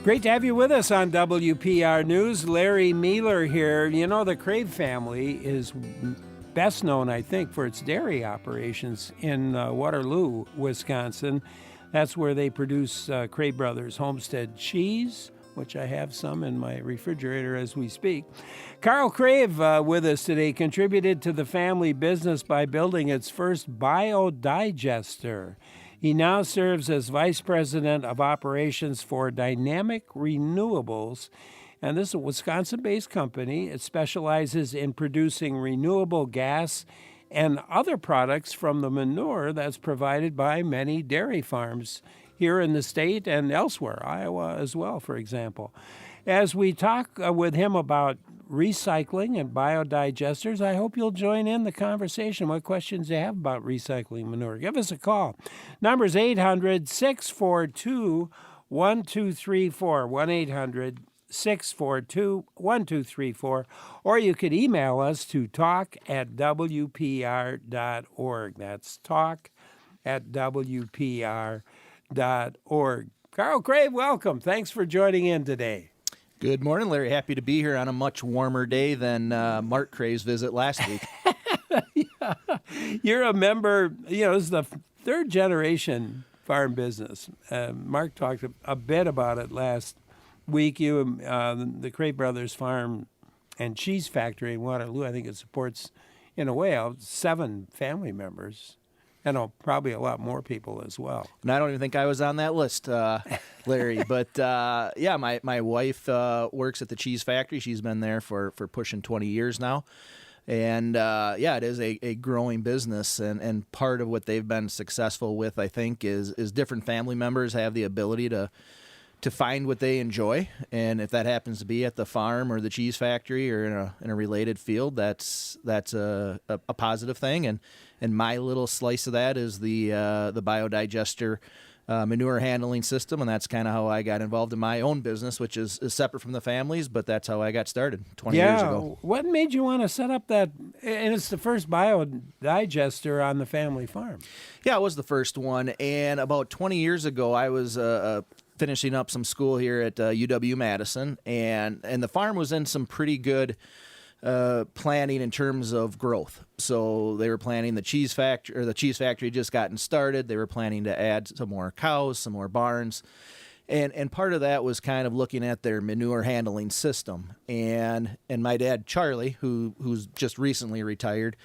Great to have you with us on WPR News. Larry Mealer here. You know, the Crave family is best known, I think, for its dairy operations in Waterloo, Wisconsin. That's where they produce Crave Brothers Homestead cheese, which I have some in my refrigerator as we speak. Carl Crave with us today contributed to the family business by building its first biodigester. He now serves as Vice President of Operations for Dynamic Renewables, and this is a Wisconsin-based company. It specializes in producing renewable gas and other products from the manure that's provided by many dairy farms here in the state and elsewhere, Iowa as well, for example. As we talk with him about recycling and biodigesters, I hope you'll join in the conversation. What questions you have about recycling manure? Give us a call. Number is 800-642-1234, 1-800-642-1234, or you could email us to talk@wpr.org. That's talk@wpr.org. Carl Crave, welcome. Thanks for joining in today. Good morning, Larry. Happy to be here on a much warmer day than Mark Crave's visit last week. Yeah. You're a member, this is the third generation farm business. Mark talked a bit about it last week. You, the Crave Brothers Farm and Cheese Factory in Waterloo, I think it supports, in a way, 7 family members. And probably a lot more people as well. And I don't even think I was on that list, Larry. But, my wife works at the cheese factory. She's been there for pushing 20 years now. And, it is a growing business. And part of what they've been successful with, I think, is different family members have the ability to find what they enjoy. And if that happens to be at the farm or the cheese factory or in a related field, that's a positive thing. And my little slice of that is the biodigester manure handling system, and that's kind of how I got involved in my own business, which is separate from the family's, but that's how I got started 20 years ago. What made you want to set up that? And it's the first biodigester on the family farm. Yeah, it was the first one, and about 20 years ago, I was finishing up some school here at UW-Madison, and the farm was in some pretty good planning in terms of growth. So they were planning the cheese factory, or the cheese factory just gotten started. They were planning to add some more cows, some more barns. And part of that was kind of looking at their manure handling system. And my dad, Charlie, who's just recently retired,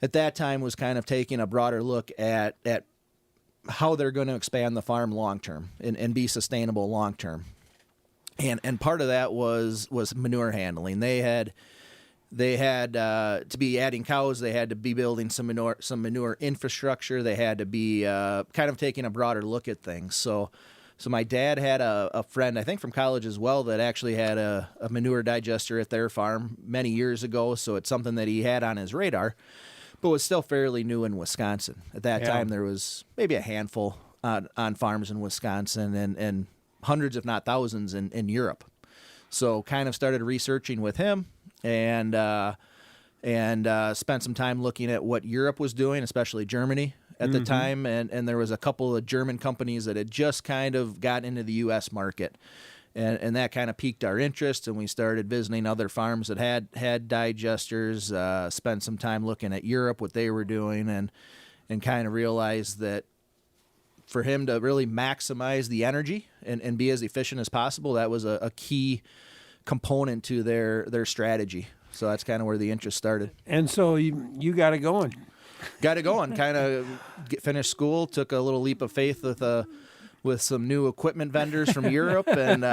at that time was kind of taking a broader look at how they're going to expand the farm long term and be sustainable long term. And part of that was manure handling. They had to be adding cows. They had to be building some manure infrastructure. They had to be kind of taking a broader look at things. So my dad had a friend, I think from college as well, that actually had a manure digester at their farm many years ago. So it's something that he had on his radar, but was still fairly new in Wisconsin. At that time, there was maybe a handful on farms in Wisconsin and hundreds, if not thousands, in Europe. So kind of started researching with him and spent some time looking at what Europe was doing, especially Germany at the time. And there was a couple of German companies that had just kind of got into the U.S. market. And that kind of piqued our interest, and we started visiting other farms that had digesters, spent some time looking at Europe, what they were doing, and kind of realized that for him to really maximize the energy and be as efficient as possible, that was a key component to their strategy. So that's kind of where the interest started. And so you got it going. Got it going. Kind of finished school, took a little leap of faith with some new equipment vendors from Europe, and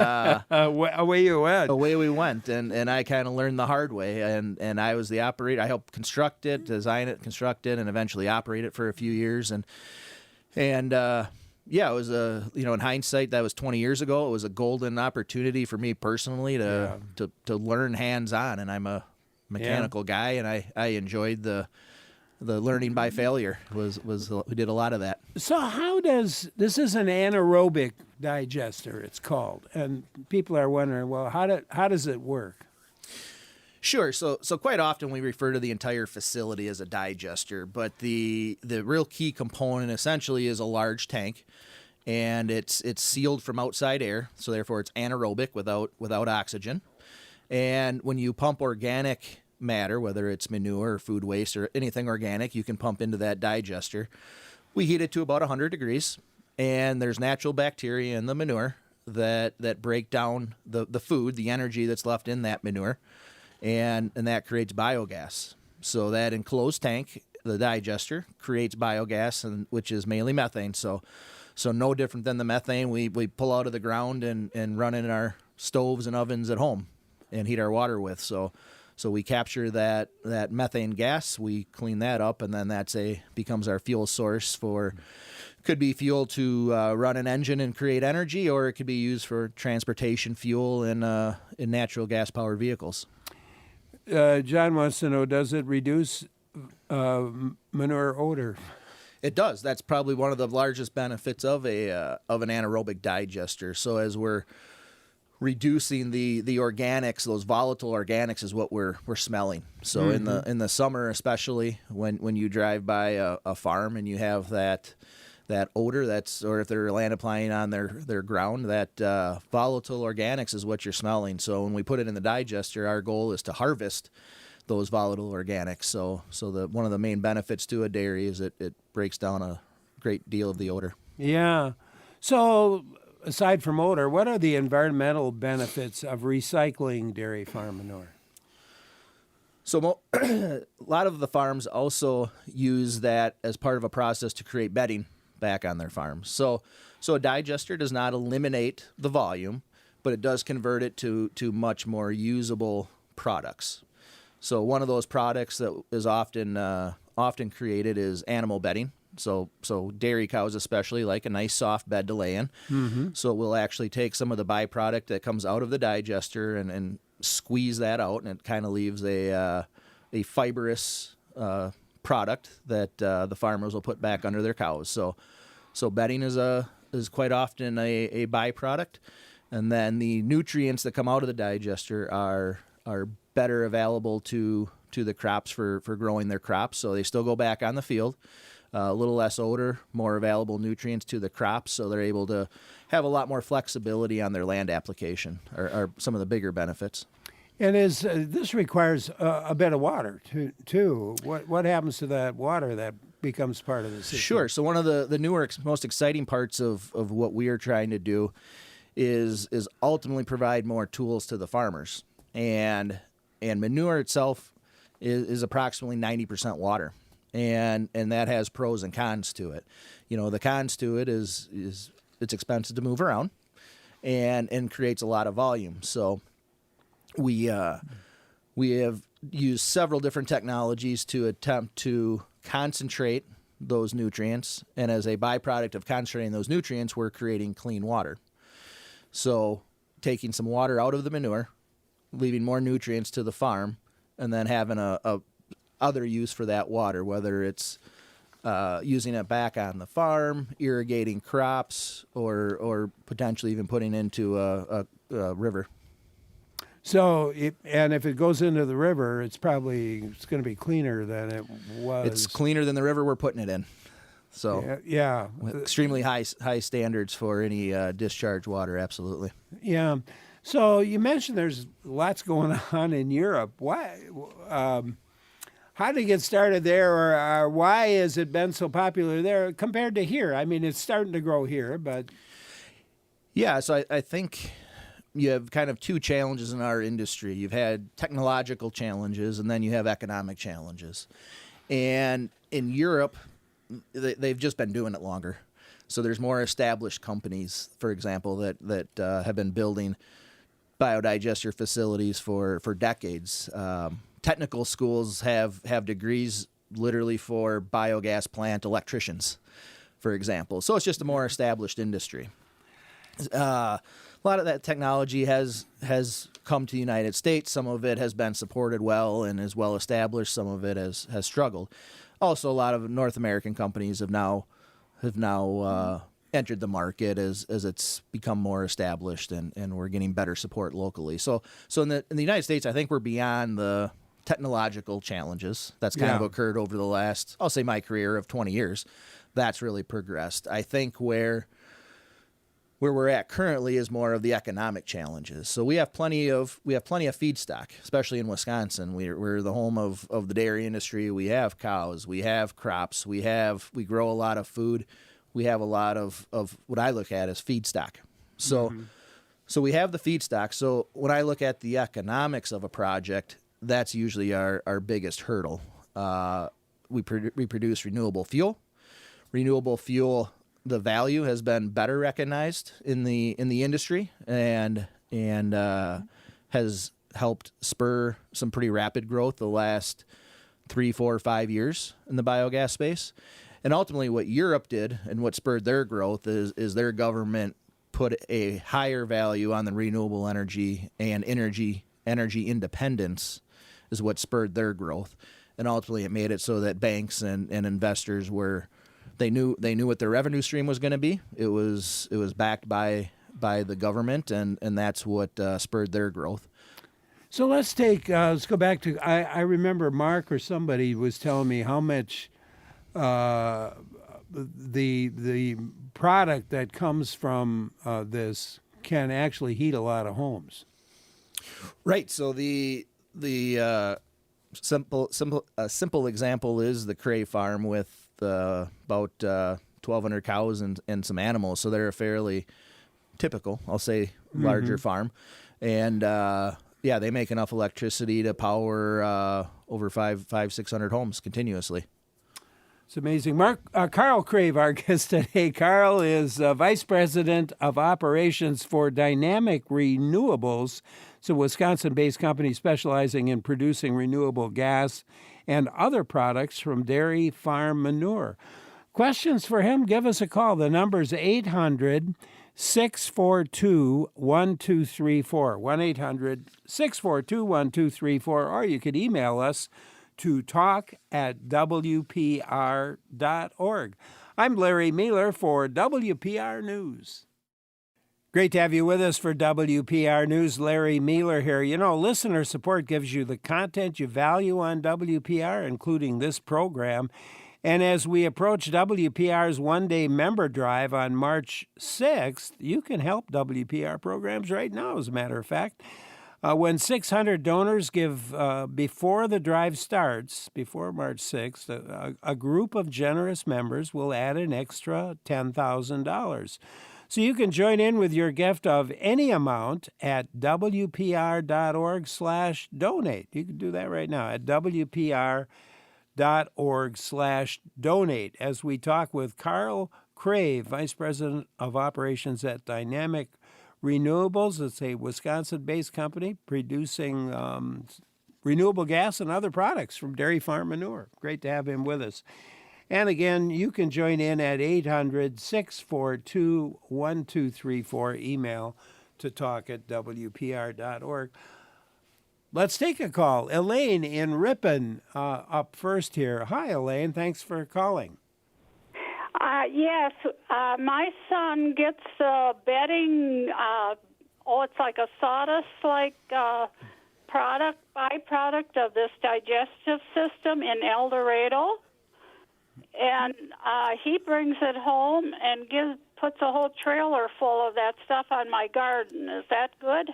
away you went. Away we went, and I kind of learned the hard way. And I was the operator. I helped construct it, design it, construct it, and eventually operate it for a few years. And it was in hindsight, that was 20 years ago. It was a golden opportunity for me personally to learn hands-on, and I'm a mechanical guy, and I enjoyed the learning by failure. We did a lot of that. So this is an anaerobic digester, it's called, and people are wondering, well, how does it work? Sure. So quite often we refer to the entire facility as a digester, but the real key component essentially is a large tank. and it's sealed from outside air, so therefore it's anaerobic without oxygen. And when you pump organic matter, whether it's manure or food waste or anything organic, you can pump into that digester. We heat it to about 100 degrees, and there's natural bacteria in the manure that break down the food, the energy that's left in that manure, and that creates biogas. So that enclosed tank, the digester, creates biogas, which is mainly methane. So no different than the methane we pull out of the ground and run in our stoves and ovens at home and heat our water with. So we capture that methane gas, we clean that up, and then becomes our fuel source could be fuel to run an engine and create energy, or it could be used for transportation fuel in natural gas powered vehicles. John wants to know, does it reduce manure odor? It does. That's probably one of the largest benefits of an anaerobic digester. So as we're reducing the organics, those volatile organics is what we're smelling. So in the summer, especially when you drive by a farm and you have that odor, or if they're land applying on their ground, that volatile organics is what you're smelling. So when we put it in the digester, our goal is to harvest those volatile organics. So one of the main benefits to a dairy is it breaks down a great deal of the odor. Yeah. So aside from odor, what are the environmental benefits of recycling dairy farm manure? So a lot of the farms also use that as part of a process to create bedding back on their farms. So a digester does not eliminate the volume, but it does convert it to much more usable products. So one of those products that is often created is animal bedding. So dairy cows especially like a nice soft bed to lay in. Mm-hmm. So we'll actually take some of the byproduct that comes out of the digester and squeeze that out, and it kind of leaves a fibrous product that the farmers will put back under their cows. So bedding is quite often a byproduct, and then the nutrients that come out of the digester are better available to the crops for growing their crops. So they still go back on the field. A little less odor, more available nutrients to the crops, so they're able to have a lot more flexibility on their land application, are some of the bigger benefits. And this requires a bit of water too. What happens to that water that becomes part of the system? Sure. So one of the newer, most exciting parts of what we are trying to do is ultimately provide more tools to the farmers. And manure itself is approximately 90% water. And that has pros and cons to it. You know, the cons to it is it's expensive to move around and creates a lot of volume. So we have used several different technologies to attempt to concentrate those nutrients, and as a byproduct of concentrating those nutrients, we're creating clean water. So taking some water out of the manure, leaving more nutrients to the farm, and then having a other use for that water, whether it's using it back on the farm, irrigating crops, or potentially even putting into a river. So, if it goes into the river, it's going to be cleaner than it was. It's cleaner than the river we're putting it in. So, yeah. Extremely high standards for any discharge water, absolutely. Yeah. So you mentioned there's lots going on in Europe. Why? How did it get started there, or why has it been so popular there compared to here? I mean, it's starting to grow here, but... Yeah, so I think you have kind of two challenges in our industry. You've had technological challenges, and then you have economic challenges. And in Europe, they've just been doing it longer. So there's more established companies, for example, that have been building biodigester facilities for decades. Technical schools have degrees literally for biogas plant electricians, for example. So it's just a more established industry. A lot of that technology has come to the United States. Some of it has been supported well and is well established. Some of it has struggled. Also, a lot of North American companies have now entered the market as it's become more established, and we're getting better support locally. So in the United States, I think we're beyond the technological challenges that's kind of occurred over the last, I'll say, my career of 20 years. That's really progressed. I think where Where we're at currently is more of the economic challenges. So we have plenty of feedstock, especially in Wisconsin. We're the home of the dairy industry. We have cows, we have crops, we grow a lot of food. We have a lot of what I look at as feedstock. So so we have the feedstock. So when I look at the economics of a project, that's usually our biggest hurdle. We produce renewable fuel. Renewable fuel, the value has been better recognized in the industry and has helped spur some pretty rapid growth the last 3, 4, 5 years in the biogas space. And ultimately what Europe did and what spurred their growth is their government put a higher value on the renewable energy, and energy independence is what spurred their growth. And ultimately it made it so that banks and investors they knew what their revenue stream was going to be. It was backed by the government, and that's what spurred their growth. So let's go back to, I remember Mark or somebody was telling me how much the product that comes from this can actually heat a lot of homes. Right. So the simple example is the Cray farm with about 1,200 cows and some animals. So they're a fairly typical, I'll say, larger farm. And they make enough electricity to power over 600 homes continuously. It's amazing. Carl Crave, our guest today. Carl is Vice President of Operations for Dynamic Renewables. It's a Wisconsin-based company specializing in producing renewable gas and other products from dairy farm manure. Questions for him? Give us a call. The number's 800-642-1234, 1-800-642-1234, or you could email us to talk@wpr.org. I'm Larry Mealer for WPR News. Great to have you with us for WPR News. Larry Mealer here. You know, listener support gives you the content you value on WPR, including this program. And as we approach WPR's one-day member drive on March 6th, you can help WPR programs right now, as a matter of fact. When 600 donors give before the drive starts, before March 6th, a group of generous members will add an extra $10,000. So you can join in with your gift of any amount at WPR.org/donate. You can do that right now at WPR.org/donate as we talk with Carl Crave, Vice President of Operations at Dynamic Renewables. It's a Wisconsin-based company producing renewable gas and other products from dairy farm manure. Great to have him with us. And again, you can join in at 800-642-1234, email to talk@wpr.org. Let's take a call. Elaine in Ripon up first here. Hi, Elaine. Thanks for calling. Yes, my son gets bedding, it's like a sawdust-like byproduct of this digestive system in El Dorado. And he brings it home and puts a whole trailer full of that stuff on my garden. Is that good?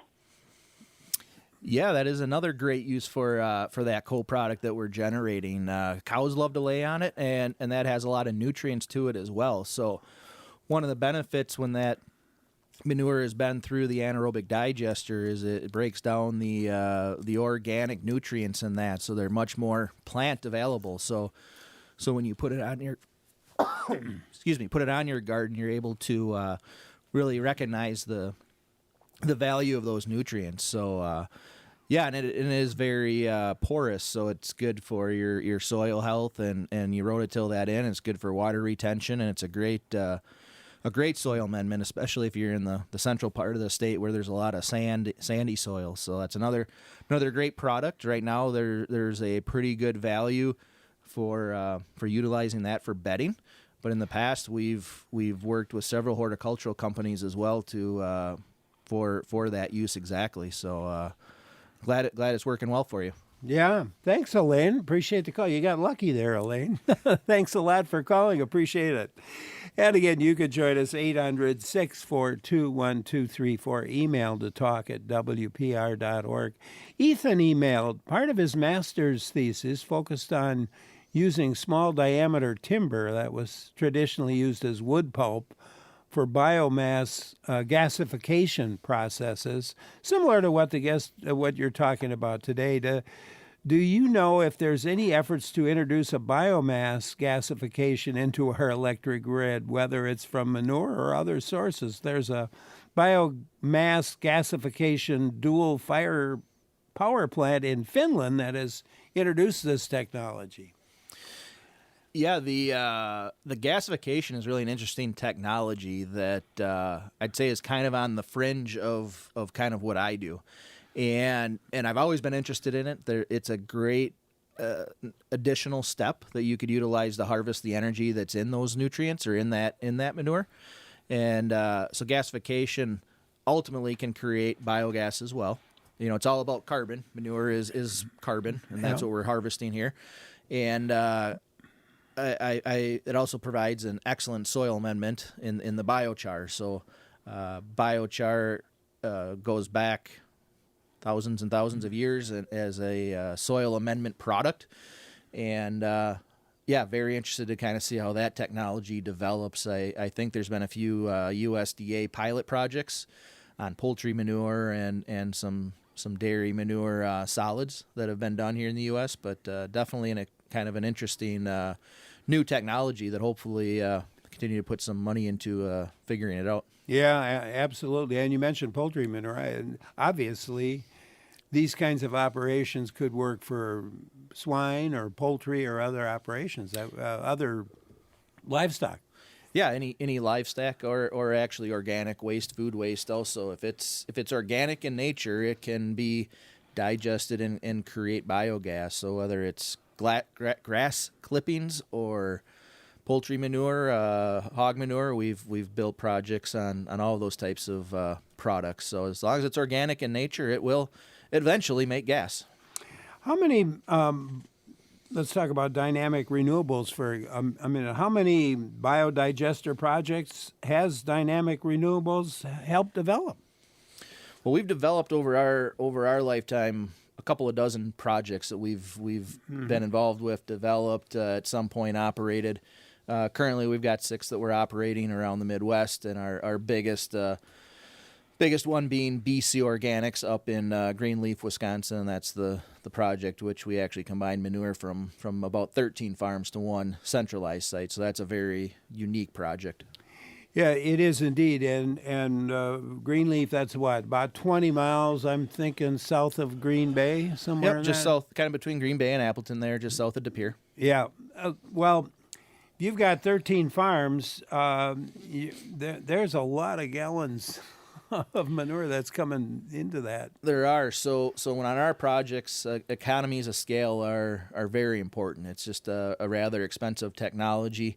Yeah, that is another great use for that co-product that we're generating. Cows love to lay on it, and that has a lot of nutrients to it as well. So one of the benefits when that manure has been through the anaerobic digester is it breaks down the organic nutrients in that, so they're much more plant available. So when you put it on your put it on your garden, you're able to really recognize the value of those nutrients. So and it is very porous, so it's good for your soil health, and you rototill that in. It's good for water retention, and it's a great soil amendment, especially if you're in the central part of the state where there's a lot of sandy soil. So that's another great product. Right now there's a pretty good value for utilizing that for bedding, but in the past we've worked with several horticultural companies as well to for that use exactly. So glad it's working well for you. Yeah. Thanks, Elaine. Appreciate the call. You got lucky there, Elaine. Thanks a lot for calling. Appreciate it. And again, you could join us 800-642-1234. Email to talk@wpr.org. Ethan emailed part of his master's thesis focused on using small diameter timber that was traditionally used as wood pulp for biomass gasification processes, similar to what what you're talking about today. Do you know if there's any efforts to introduce a biomass gasification into our electric grid, whether it's from manure or other sources? There's a biomass gasification dual fire power plant in Finland that has introduced this technology. Yeah, the gasification is really an interesting technology that I'd say is kind of on the fringe of kind of what I do, and I've always been interested in it. It's a great additional step that you could utilize to harvest the energy that's in those nutrients or in that manure, and so gasification ultimately can create biogas as well. You know, it's all about carbon. Manure is carbon, and that's what we're harvesting here, and it also provides an excellent soil amendment in the biochar. So biochar goes back thousands and thousands of years as a soil amendment product. And very interested to kind of see how that technology develops. I think there's been a few USDA pilot projects on poultry manure and some dairy manure solids that have been done here in the U.S., but definitely in a kind of an interesting new technology that hopefully continue to put some money into figuring it out. Yeah, absolutely. And you mentioned poultry manure. And obviously, these kinds of operations could work for swine or poultry or other operations, other livestock. Yeah, any livestock or actually organic waste, food waste. Also, if it's organic in nature, it can be digested and create biogas. So whether it's grass clippings or poultry manure, hog manure, we've built projects on all those types of products. So as long as it's organic in nature, it will eventually make gas. How many? Let's talk about dynamic renewables for a minute. How many biodigester projects has dynamic renewables helped develop? Well, we've developed over our lifetime a couple of dozen projects that we've been involved with, developed, at some point operated. Currently, we've got 6 that we're operating around the Midwest, and our biggest one being BC Organics up in Greenleaf, Wisconsin. That's the project which we actually combined manure from about 13 farms to one centralized site. So that's a very unique project. Yeah, it is indeed. And Greenleaf, that's what, about 20 miles, I'm thinking, south of Green Bay, somewhere in just that? south, kind of between Green Bay and Appleton there, just south of De Pere. Yeah. Well, you've got 13 farms. There's a lot of gallons of manure that's coming into that. There are. So when on our projects, economies of scale are very important. It's just a rather expensive technology.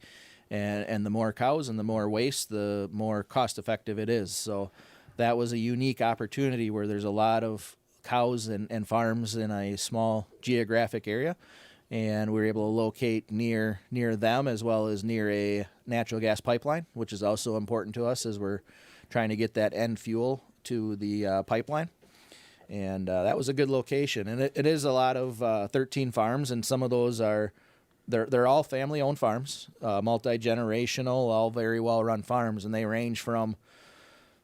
And the more cows and the more waste, the more cost effective it is. So that was a unique opportunity where there's a lot of cows and farms in a small geographic area. And we were able to locate near them as well as near a natural gas pipeline, which is also important to us as we're trying to get that end fuel to the pipeline. And that was a good location. And it is a lot of 13 farms, and some of those they're all family-owned farms, multi-generational, all very well-run farms, and they range from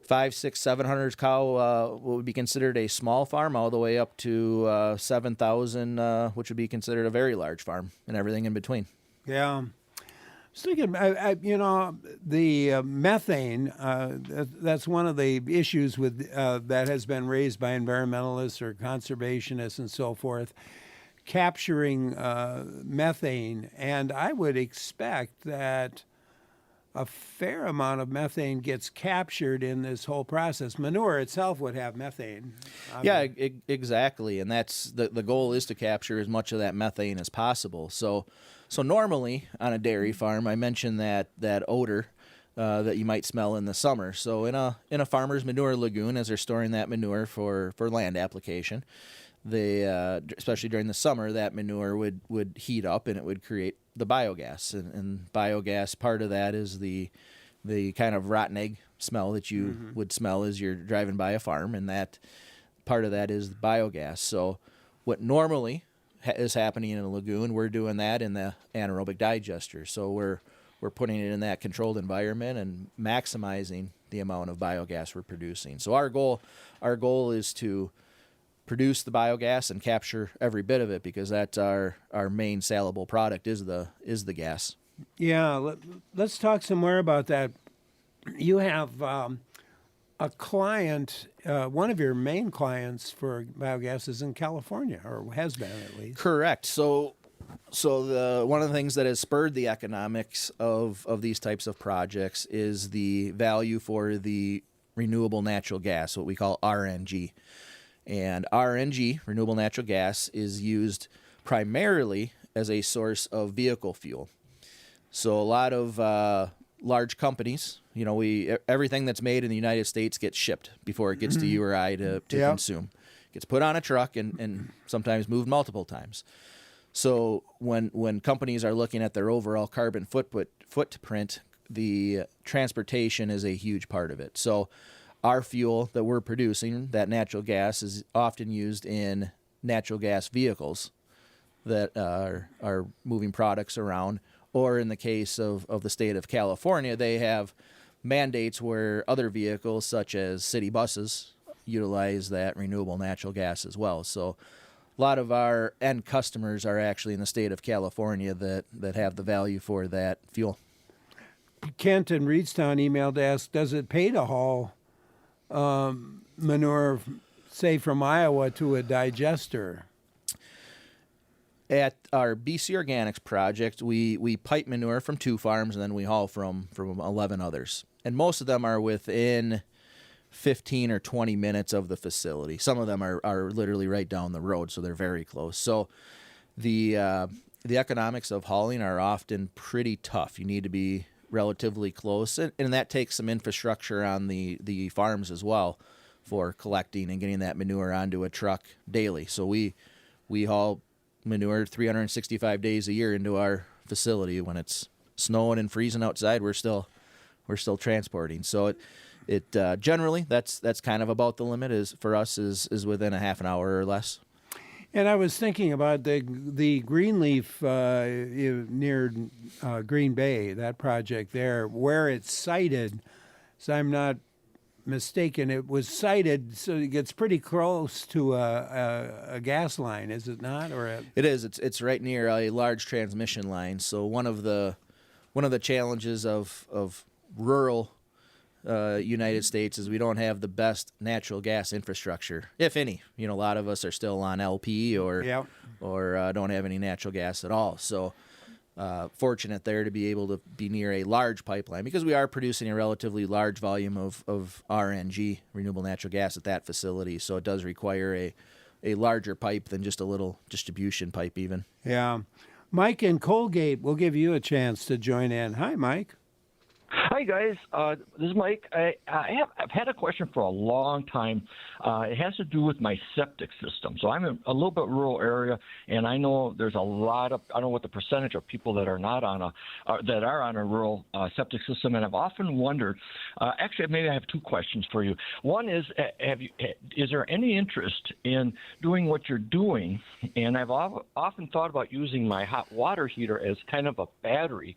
500, 600, 700 cow, what would be considered a small farm, all the way up to 7,000, which would be considered a very large farm, and everything in between. Yeah. I was thinking, the methane, that's one of the issues with that has been raised by environmentalists or conservationists and so forth, capturing methane. And I would expect that a fair amount of methane gets captured in this whole process. Manure itself would have methane. Yeah, exactly. And that's the goal is to capture as much of that methane as possible. So normally on a dairy farm, I mentioned that odor that you might smell in the summer. So in a farmer's manure lagoon, as they're storing that manure for land application, especially during the summer, that manure would heat up and it would create the biogas. And biogas, part of that is the kind of rotten egg smell that you would smell as you're driving by a farm, and that part of that is biogas. So what normally is happening in a lagoon, we're doing that in the anaerobic digester. So we're putting it in that controlled environment and maximizing the amount of biogas we're producing. So our goal is to produce the biogas and capture every bit of it, because that's our main salable product is the gas. Yeah, let's talk some more about that. You have a client, one of your main clients for biogas is in California, or has been at least. Correct. So one of the things that has spurred the economics of these types of projects is the value for the renewable natural gas, what we call RNG. And RNG, renewable natural gas, is used primarily as a source of vehicle fuel. So a lot of large companies, everything that's made in the United States gets shipped before it gets to you or I to consume. It gets put on a truck and sometimes moved multiple times. So when companies are looking at their overall carbon footprint, the transportation is a huge part of it. So our fuel that we're producing, that natural gas, is often used in natural gas vehicles that are moving products around. Or in the case of the state of California, they have mandates where other vehicles, such as city buses, utilize that renewable natural gas as well. So a lot of our end customers are actually in the state of California that have the value for that fuel. Kent in Reedstown emailed to ask, does it pay to haul manure, say, from Iowa to a digester? At our BC Organics project, we pipe manure from 2 farms, and then we haul from 11 others. And most of them are within 15 or 20 minutes of the facility. Some of them are literally right down the road, so they're very close. So the economics of hauling are often pretty tough. You need to be relatively close, and that takes some infrastructure on the farms as well for collecting and getting that manure onto a truck daily. So we haul manure 365 days a year into our facility. When it's snowing and freezing outside, we're still transporting. So it generally that's kind of about the limit is for us is within a half an hour or less. And I was thinking about the Greenleaf near Green Bay, that project there, where it's sited. So I'm not mistaken, it was sited, so it gets pretty close to a gas line, is it not? It is. It's right near a large transmission line. So one of the challenges of rural United States is we don't have the best natural gas infrastructure, if any. A lot of us are still on LP or don't have any natural gas at all. So fortunate there to be able to be near a large pipeline, because we are producing a relatively large volume of RNG, renewable natural gas, at that facility. So it does require a larger pipe than just a little distribution pipe even. Yeah. Mike in Colgate, we'll give you a chance to join in. Hi, Mike. Hi, guys. This is Mike. I've had a question for a long time. It has to do with my septic system. So I'm in a little bit rural area, and I know there's a lot of, I don't know what the percentage of people that are not on that are on a rural septic system, and I've often wondered, actually, maybe I have 2 questions for you. One is, is there any interest in doing what you're doing? And I've often thought about using my hot water heater as kind of a battery,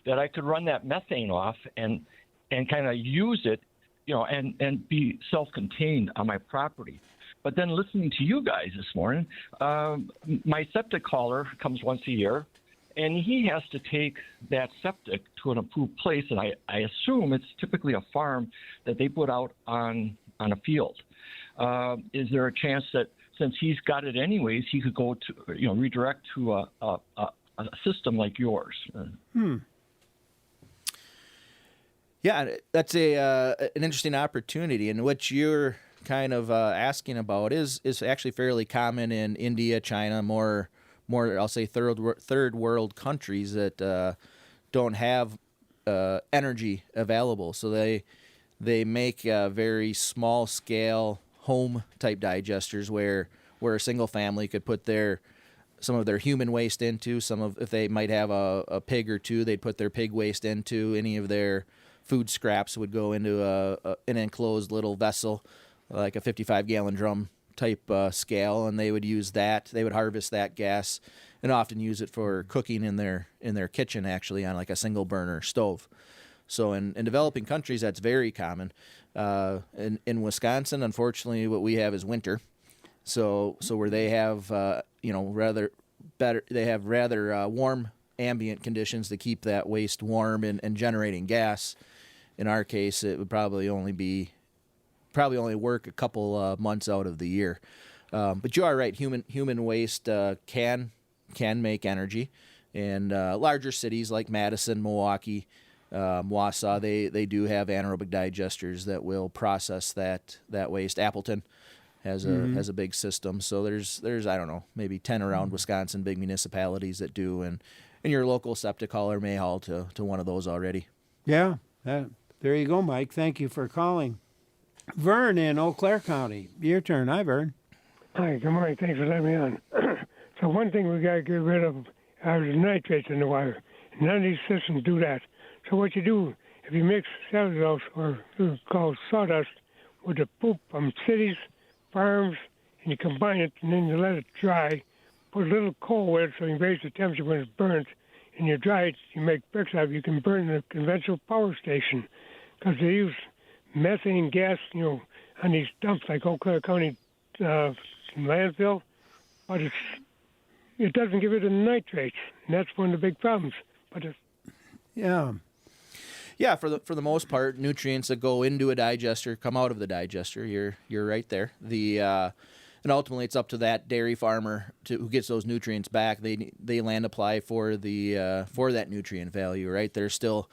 that I could run that methane off and kind of use it, and be self-contained on my property. But then listening to you guys this morning, my septic hauler comes once a year, and he has to take that septic to an approved place, and I assume it's typically a farm that they put out on a field. Is there a chance that since he's got it anyways, he could go to, redirect to a system like yours? Yeah, that's an interesting opportunity, and what you're kind of asking about is actually fairly common in India, China, more I'll say third world countries that don't have energy available, so they make very small scale home type digesters where where a single family could put some of their human waste into. If they might have a pig or two, they'd put their pig waste into. Any of their food scraps would go into an enclosed little vessel, like a 55-gallon drum type scale, and they would use that. They would harvest that gas and often use it for cooking in their kitchen, actually, on like a single burner stove. So in developing countries, that's very common. In Wisconsin, unfortunately, what we have is winter. So where they have rather warm ambient conditions to keep that waste warm and generating gas. In our case, it would probably only work a couple months out of the year. But you are right. Human waste can make energy, and larger cities like Madison, Milwaukee, Wausau, they do have anaerobic digesters that will process that waste. Appleton has a big system. So there's I don't know, maybe 10 around Wisconsin, big municipalities that do, and your local septic hauler may haul to one of those already. Yeah, there you go, Mike. Thank you for calling. Vern in Eau Claire County. Your turn. Hi, Vern. Hi, good morning. Thanks for letting me on. So one thing we got to get rid of are the nitrates in the water. None of these systems do that. So what you do, if you mix cellulose, or called sawdust, with the poop from cities, farms, and you combine it, and then you let it dry, put a little coal with it so you can raise the temperature when it's burnt, and you dry it, you make bricks out of it. You can burn in a conventional power station, because they use methane gas, on these dumps like Eau Claire County landfill, but it doesn't give it the nitrates, and that's one of the big problems. But yeah, for the most part, nutrients that go into a digester come out of the digester. You're right there. And ultimately, it's up to that dairy farmer who gets those nutrients back. They land apply for that nutrient value, right? They're still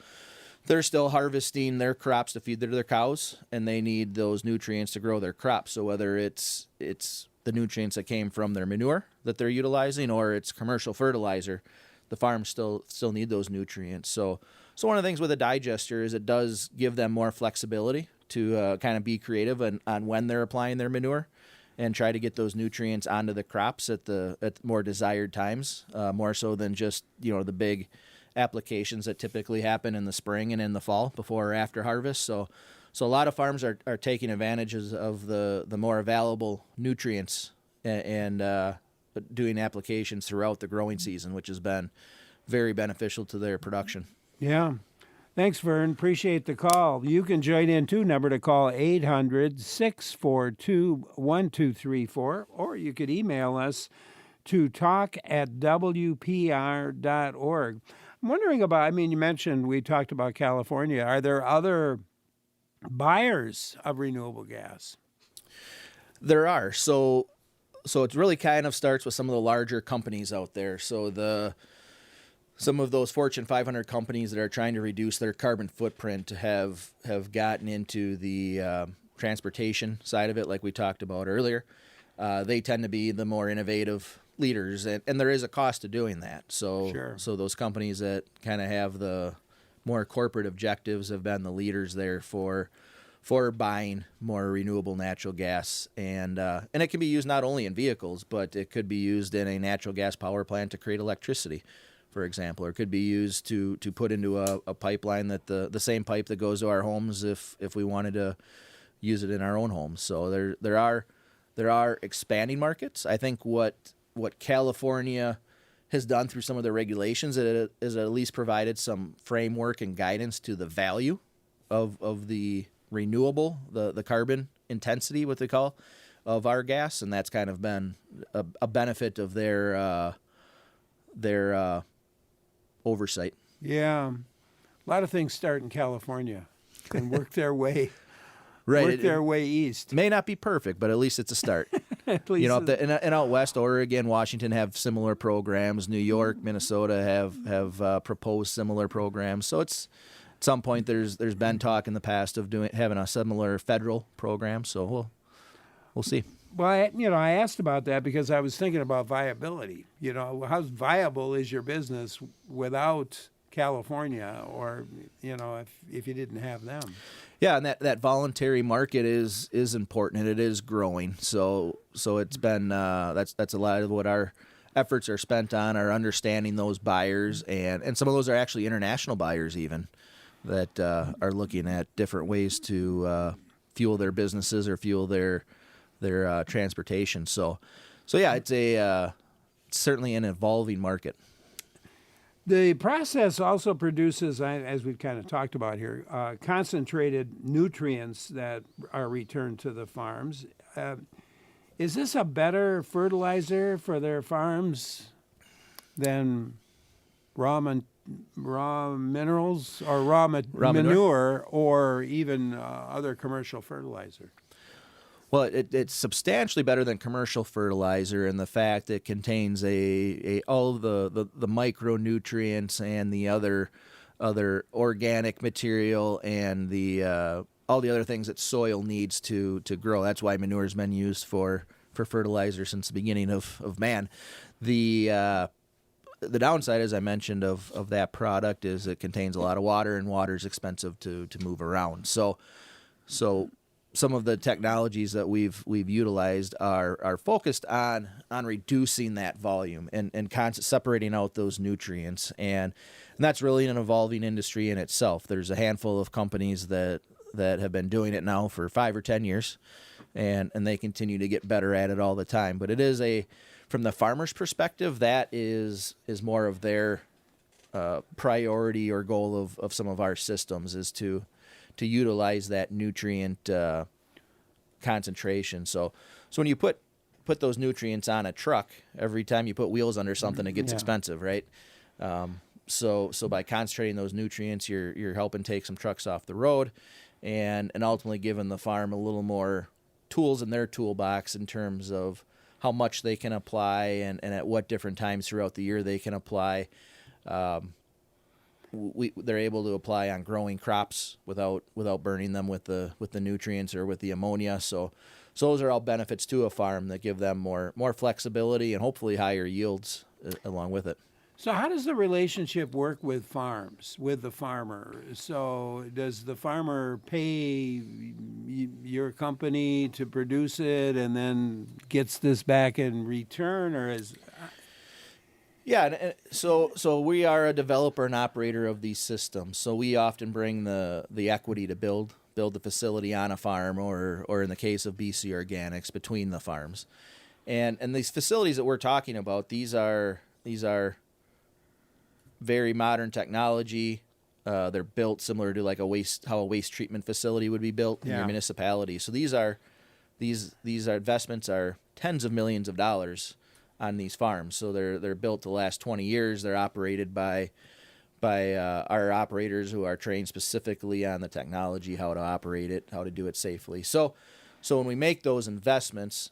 harvesting their crops to feed their cows, and they need those nutrients to grow their crops. So whether it's the nutrients that came from their manure that they're utilizing, or it's commercial fertilizer, the farms still need those nutrients. So one of the things with a digester is it does give them more flexibility to kind of be creative on when they're applying their manure, and try to get those nutrients onto the crops at more desired times, more so than just the big applications that typically happen in the spring and in the fall before or after harvest. So a lot of farms are taking advantages of the more available nutrients and doing applications throughout the growing season, which has been very beneficial to their production. Yeah. Thanks, Vern. Appreciate the call. You can join in, too. Number to call, 800-642-1234, or you could email us to talk@wpr.org. I'm wondering about, you mentioned, we talked about California. Are there other buyers of renewable gas? There are. So it really kind of starts with some of the larger companies out there. So some of those Fortune 500 companies that are trying to reduce their carbon footprint have gotten into the transportation side of it, like we talked about earlier. They tend to be the more innovative leaders, and there is a cost to doing that. So, Sure. So those companies that kind of have the more corporate objectives have been the leaders there for buying more renewable natural gas, and it can be used not only in vehicles, but it could be used in a natural gas power plant to create electricity, for example, or it could be used to put into a pipeline that the same pipe that goes to our homes if we wanted to use it in our own homes. So there are expanding markets. I think what California has done through some of the regulations is at least provided some framework and guidance to the value of the renewable, the carbon intensity, what they call, of our gas, and that's kind of been a benefit of their oversight. Yeah. A lot of things start in California and work their way their way east. May not be perfect, but at least it's a start. At least and out west, Oregon, Washington have similar programs. New York, Minnesota have proposed similar programs. So it's at some point there's been talk in the past of having a similar federal program. So we'll see. Well, I asked about that because I was thinking about viability. How viable is your business without California, or if you didn't have them. Yeah, and that voluntary market is important, and it is growing. So it's been that's a lot of what our efforts are spent on, are understanding those buyers, and some of those are actually international buyers even that are looking at different ways to fuel their businesses or fuel their transportation. So yeah, it's certainly an evolving market. The process also produces, as we've kind of talked about here, concentrated nutrients that are returned to the farms. Is this a better fertilizer for their farms than raw minerals or raw manure or even other commercial fertilizer? Well, it's substantially better than commercial fertilizer in the fact it contains all of the micronutrients and the other organic material and the all the other things that soil needs to grow. That's why manure has been used for fertilizer since the beginning of man. The downside, as I mentioned, of that product is it contains a lot of water, and water is expensive to move around. So some of the technologies that we've utilized are focused on reducing that volume and separating out those nutrients, and that's really an evolving industry in itself. There's a handful of companies that have been doing it now for 5 or 10 years, and they continue to get better at it all the time. But it is from the farmer's perspective, that is more of their priority or goal of some of our systems is to utilize that nutrient concentration. So when you put those nutrients on a truck, every time you put wheels under something, it gets expensive, right? So by concentrating those nutrients, you're helping take some trucks off the road, and ultimately giving the farm a little more tools in their toolbox in terms of how much they can apply and at what different times throughout the year they can apply. They're able to apply on growing crops without burning them with the nutrients or with the ammonia. So those are all benefits to a farm that give them more flexibility and hopefully higher yields along with it. So how does the relationship work with farms, with the farmer? So does the farmer pay your company to produce it and then gets this back in return, or is... Yeah, and so we are a developer and operator of these systems. So we often bring the equity to build the facility on a farm, or in the case of BC Organics, between the farms. And these facilities that we're talking about, these are very modern technology. They're built similar to like how a waste treatment facility would be built in your municipality. So these investments are tens of millions of dollars on these farms. So they're built to last 20 years. They're operated by our operators who are trained specifically on the technology, how to operate it, how to do it safely. So when we make those investments,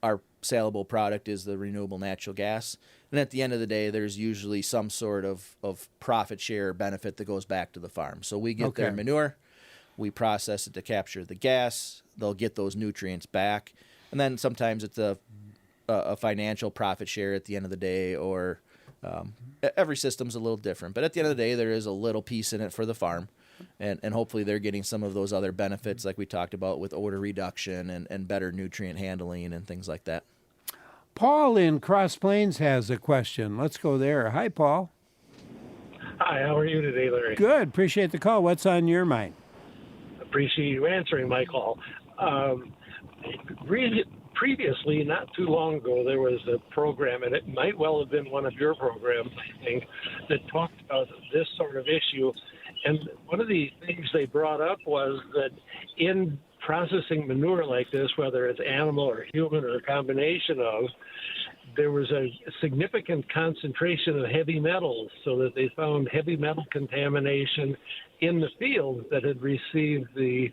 our saleable product is the renewable natural gas. And at the end of the day, there's usually some sort of profit share benefit that goes back to the farm. So we get their manure, we process it to capture the gas, they'll get those nutrients back, and then sometimes it's a financial profit share at the end of the day, or every system's a little different. But at the end of the day, there is a little piece in it for the farm, and hopefully they're getting some of those other benefits like we talked about with odor reduction and better nutrient handling and things like that. Paul in Cross Plains has a question. Let's go there. Hi, Paul. Hi, how are you today, Larry? Good. Appreciate the call. What's on your mind? Appreciate you answering my call. Previously, not too long ago, there was a program, and it might well have been one of your programs, I think, that talked about this sort of issue. And one of the things they brought up was that in processing manure like this, whether it's animal or human or a combination of, there was a significant concentration of heavy metals, so that they found heavy metal contamination in the field that had received the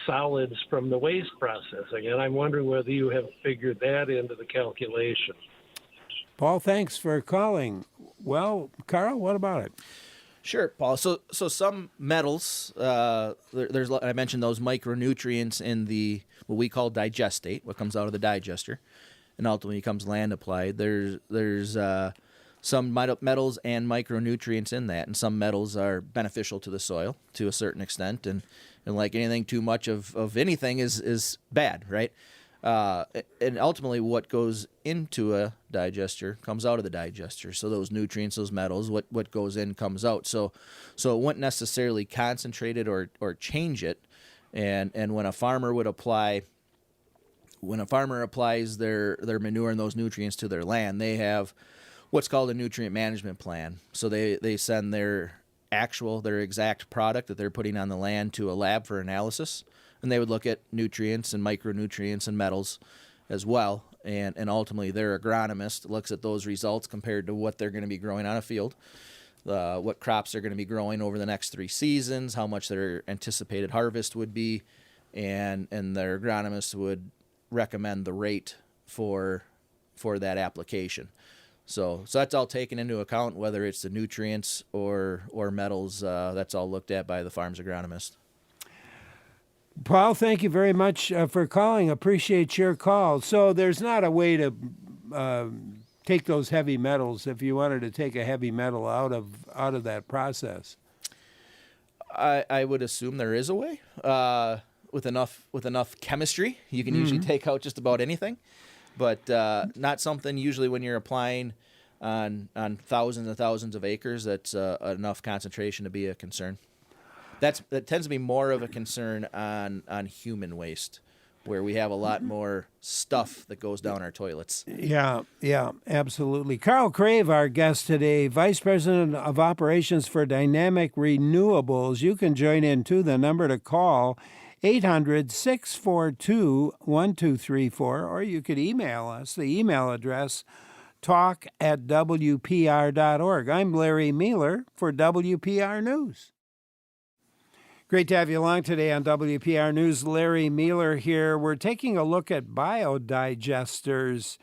solids from the waste processing. And I'm wondering whether you have figured that into the calculation. Paul, thanks for calling. Well, Carl, what about it? Sure, Paul. So some metals, there's I mentioned those micronutrients in the what we call digestate, what comes out of the digester, and ultimately becomes land applied. There's some metals and micronutrients in that, and some metals are beneficial to the soil to a certain extent, and like anything, too much of anything is bad, right? And ultimately, what goes into a digester comes out of the digester. So those nutrients, those metals, what goes in comes out. So it wouldn't necessarily concentrate it or change it. And when a farmer applies their manure and those nutrients to their land, they have what's called a nutrient management plan. So they send their exact product that they're putting on the land to a lab for analysis, and they would look at nutrients and micronutrients and metals as well. And ultimately, their agronomist looks at those results compared to what they're going to be growing on a field, what crops they're going to be growing over the next 3 seasons, how much their anticipated harvest would be, and their agronomist would recommend the rate for that application. So that's all taken into account, whether it's the nutrients or metals. That's all looked at by the farm's agronomist. Paul, thank you very much for calling. Appreciate your call. So there's not a way to take those heavy metals if you wanted to take a heavy metal out of that process. I would assume there is a way. With enough chemistry, you can usually take out just about anything, but not something usually when you're applying on thousands and thousands of acres. That's enough concentration to be a concern. That tends to be more of a concern on human waste, where we have a lot more stuff that goes down our toilets. Yeah, absolutely. Carl Crave, our guest today, Vice President of Operations for Dynamic Renewables. You can join in too. The number to call, 800-642-1234, or you could email us. The email address, talk@wpr.org. I'm Larry Mealer for WPR News. Great to have you along today on WPR News. Larry Mealer here. We're taking a look at biodigesters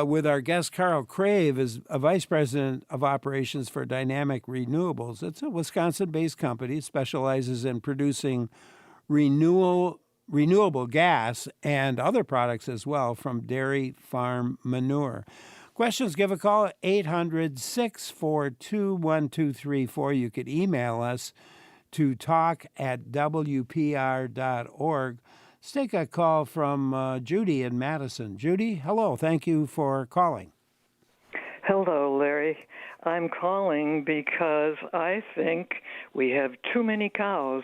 with our guest Carl Crave, as a Vice President of Operations for Dynamic Renewables. It's a Wisconsin-based company. It specializes in producing renewable gas and other products as well from dairy farm manure. Questions, give a call at 800-642-1234. You could email us to talk@wpr.org. Let's take a call from Judy in Madison. Judy, hello. Thank you for calling. Hello, Larry. I'm calling because I think we have too many cows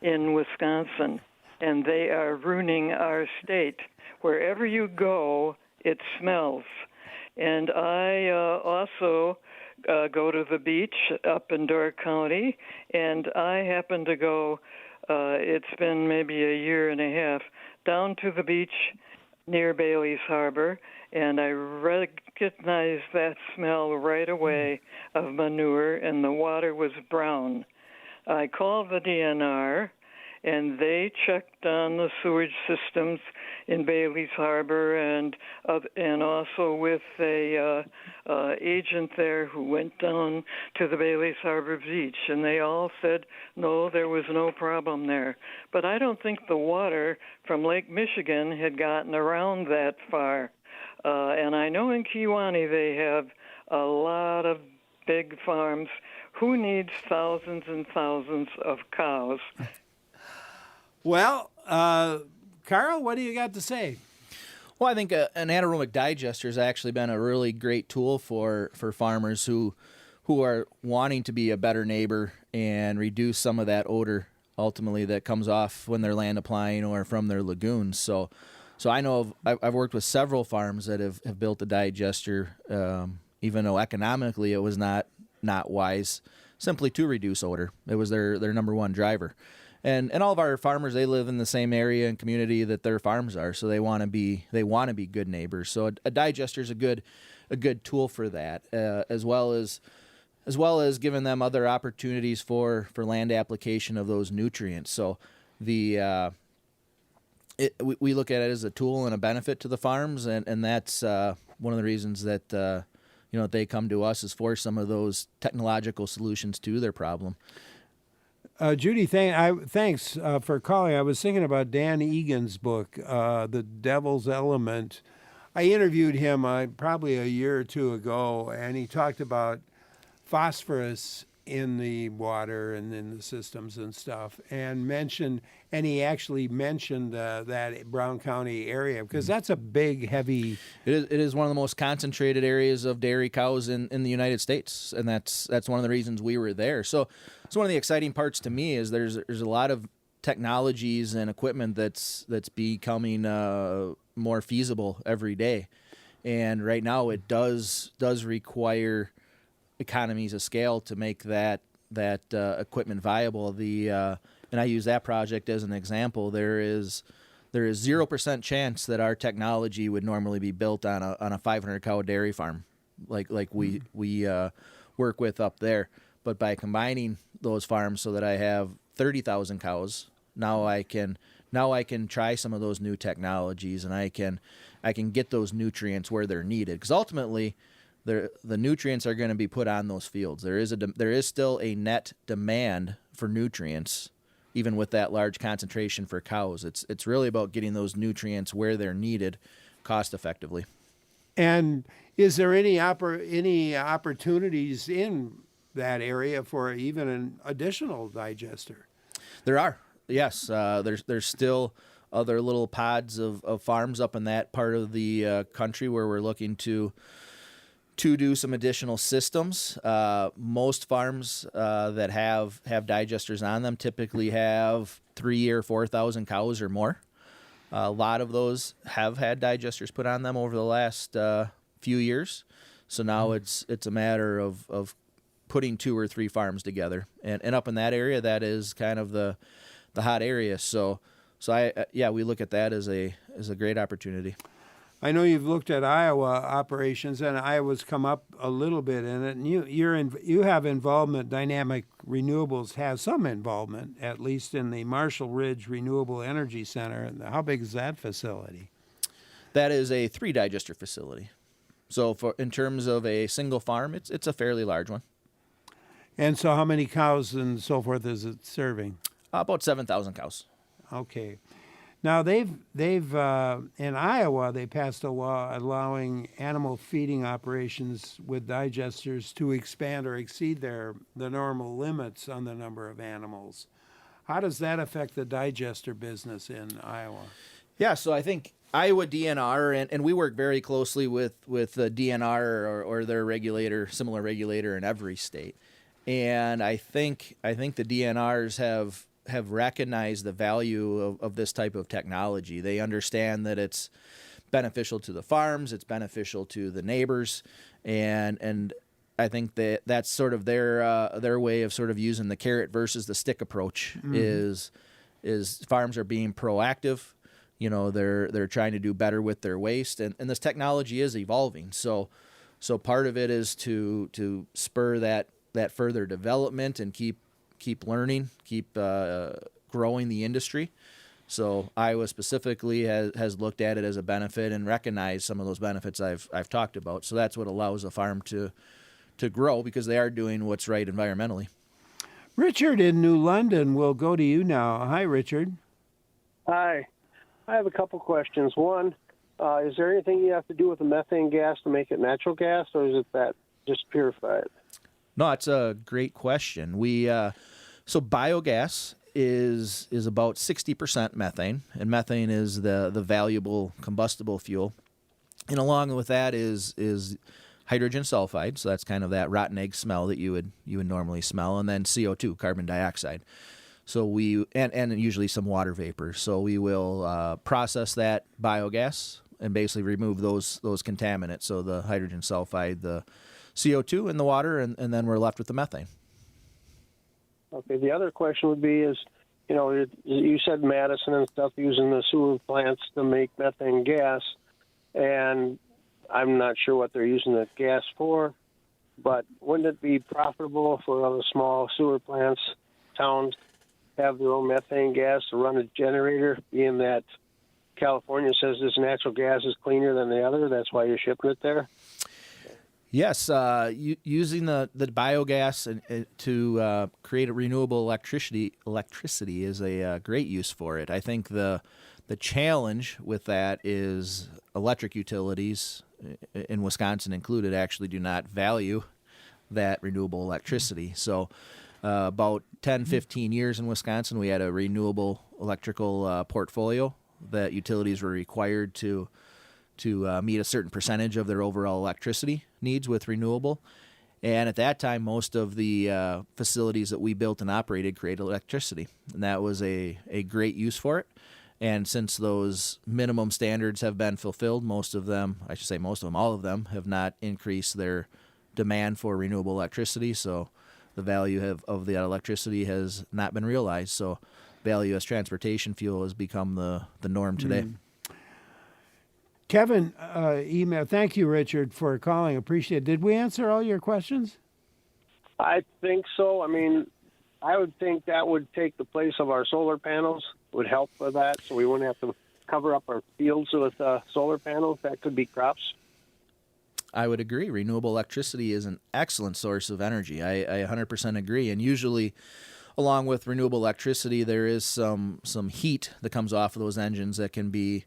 in Wisconsin, and they are ruining our state. Wherever you go, it smells. And I also go to the beach up in Door County, and I happen to go, it's been maybe a year and a half, down to the beach near Bailey's Harbor, and I recognized that smell right away of manure, and the water was brown. I called the DNR, and they checked on the sewage systems in Bailey's Harbor, and also with a agent there who went down to the Bailey's Harbor beach, and they all said no, there was no problem there. But I don't think the water from Lake Michigan had gotten around that far. And I know in Kewanee they have a lot of big farms. Who needs thousands and thousands of cows? Well, Carl, what do you got to say? Well, I think an anaerobic digester has actually been a really great tool for farmers who are wanting to be a better neighbor and reduce some of that odor ultimately that comes off when they're land applying or from their lagoons. So I know I've worked with several farms that have built a digester, even though economically it was not wise, simply to reduce odor. It was their number one driver. And all of our farmers, they live in the same area and community that their farms are, so they want to be good neighbors. So a digester is a good tool for that, as well as giving them other opportunities for land application of those nutrients. So we look at it as a tool and a benefit to the farms, and that's one of the reasons that they come to us is for some of those technological solutions to their problem. Judy, thanks for calling. I was thinking about Dan Egan's book, The Devil's Element. I interviewed him probably a year or two ago, and he talked about phosphorus in the water and in the systems and stuff, and he actually mentioned that Brown County area, because that's a big, heavy. It is one of the most concentrated areas of dairy cows in the United States, and that's one of the reasons we were there. So one of the exciting parts to me is there's a lot of technologies and equipment that's becoming more feasible every day, and right now it does require economies of scale to make that equipment viable. And I use that project as an example. There is 0% chance that our technology would normally be built on a 500 cow dairy farm like we work with up there. But by combining those farms so that I have 30,000 cows, now I can try some of those new technologies, and I can get those nutrients where they're needed, because ultimately the nutrients are going to be put on those fields. There is still a net demand for nutrients, even with that large concentration for cows. It's really about getting those nutrients where they're needed, cost effectively. And is there any opportunities in that area for even an additional digester? There are, yes. There's still other little pods of farms up in that part of the country where we're looking to do some additional systems. Most farms that have digesters on them typically have 3,000 or 4,000 cows or more. A lot of those have had digesters put on them over the last few years. So now it's a matter of putting 2 or 3 farms together. And up in that area, that is kind of the hot area. So we look at that as a great opportunity. I know you've looked at Iowa operations, and Iowa's come up a little bit in it. And you have involvement. Dynamic Renewables has some involvement, at least in the Marshall Ridge Renewable Energy Center. And how big is that facility? That is a 3 digester facility. So in terms of a single farm, it's a fairly large one. And so, how many cows and so forth is it serving? About 7,000 cows. Okay. Now they've in Iowa they passed a law allowing animal feeding operations with digesters to expand or exceed the normal limits on the number of animals. How does that affect the digester business in Iowa? Yeah, so I think Iowa DNR, and we work very closely with the DNR or their regulator, similar regulator in every state. And I think the DNRs have recognized the value of this type of technology. They understand that it's beneficial to the farms, it's beneficial to the neighbors, and I think that's sort of their way of sort of using the carrot versus the stick approach. Is farms are being proactive. You know, they're trying to do better with their waste, and this technology is evolving. So part of it is to spur that further development and keep learning, keep growing the industry. So Iowa specifically has looked at it as a benefit and recognized some of those benefits I've talked about. So that's what allows a farm to grow, because they are doing what's right environmentally. Richard in New London will go to you now. Hi, Richard. Hi. I have a couple questions. One, is there anything you have to do with the methane gas to make it natural gas, or is it that just purified? No, it's a great question. So biogas is about 60% methane, and methane is the valuable combustible fuel. And along with that is hydrogen sulfide, so that's kind of that rotten egg smell that you would normally smell, and then CO2, carbon dioxide. So and usually some water vapor. So we will process that biogas and basically remove those contaminants. So the hydrogen sulfide, the CO2 in the water, and then we're left with the methane. Okay. The other question would be you said Madison and stuff using the sewer plants to make methane gas, and I'm not sure what they're using the gas for, but wouldn't it be profitable for other small sewer plants, towns, have their own methane gas to run a generator, being that California says this natural gas is cleaner than the other? That's why you're shipping it there? Yes, using the biogas to create a renewable electricity is a great use for it. I think the challenge with that is electric utilities, in Wisconsin included, actually do not value that renewable electricity. So about 10, 15 years in Wisconsin, we had a renewable electrical portfolio that utilities were required to meet a certain percentage of their overall electricity needs with renewable. And at that time, most of the facilities that we built and operated created electricity. And that was a great use for it. And since those minimum standards have been fulfilled, most of them, all of them, have not increased their demand for renewable electricity. So the value of the electricity has not been realized. So value as transportation fuel has become the norm today. Kevin email. Thank you, Richard, for calling. Appreciate it. Did we answer all your questions? I think so. I mean, I would think that would take the place of our solar panels, would help with that, so we wouldn't have to cover up our fields with solar panels. That could be crops. I would agree. Renewable electricity is an excellent source of energy. I 100% agree. And usually, along with renewable electricity, there is some heat that comes off of those engines that can be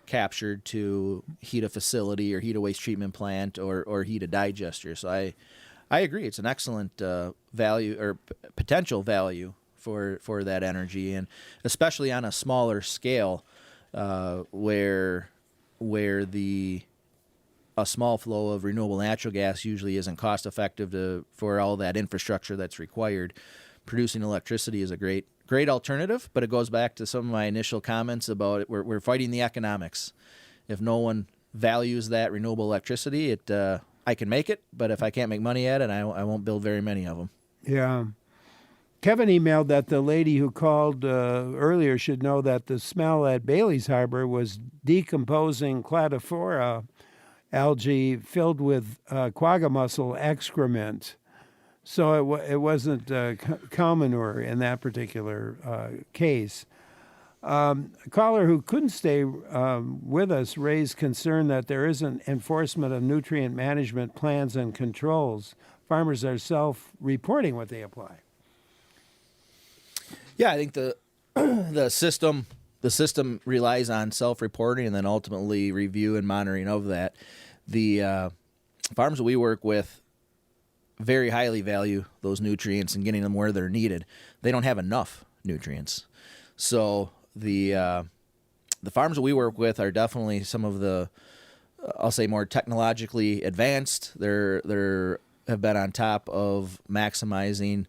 captured to heat a facility or heat a waste treatment plant or heat a digester. So I agree. It's an excellent value or potential value for that energy, and especially on a smaller scale where a small flow of renewable natural gas usually isn't cost effective for all that infrastructure that's required. Producing electricity is a great alternative, but it goes back to some of my initial comments about it. We're fighting the economics. If no one values that renewable electricity, I can make it, but if I can't make money at it, I won't build very many of them. Yeah. Kevin emailed that the lady who called earlier should know that the smell at Bailey's Harbor was decomposing cladophora algae filled with quagga mussel excrement. So it wasn't cow manure in that particular case. A caller who couldn't stay with us raised concern that there isn't enforcement of nutrient management plans and controls. Farmers are self-reporting what they apply. Yeah, I think the system relies on self-reporting and then ultimately review and monitoring of that. The farms that we work with very highly value those nutrients and getting them where they're needed. They don't have enough nutrients. So the farms that we work with are definitely some of the, I'll say, more technologically advanced. They're have been on top of maximizing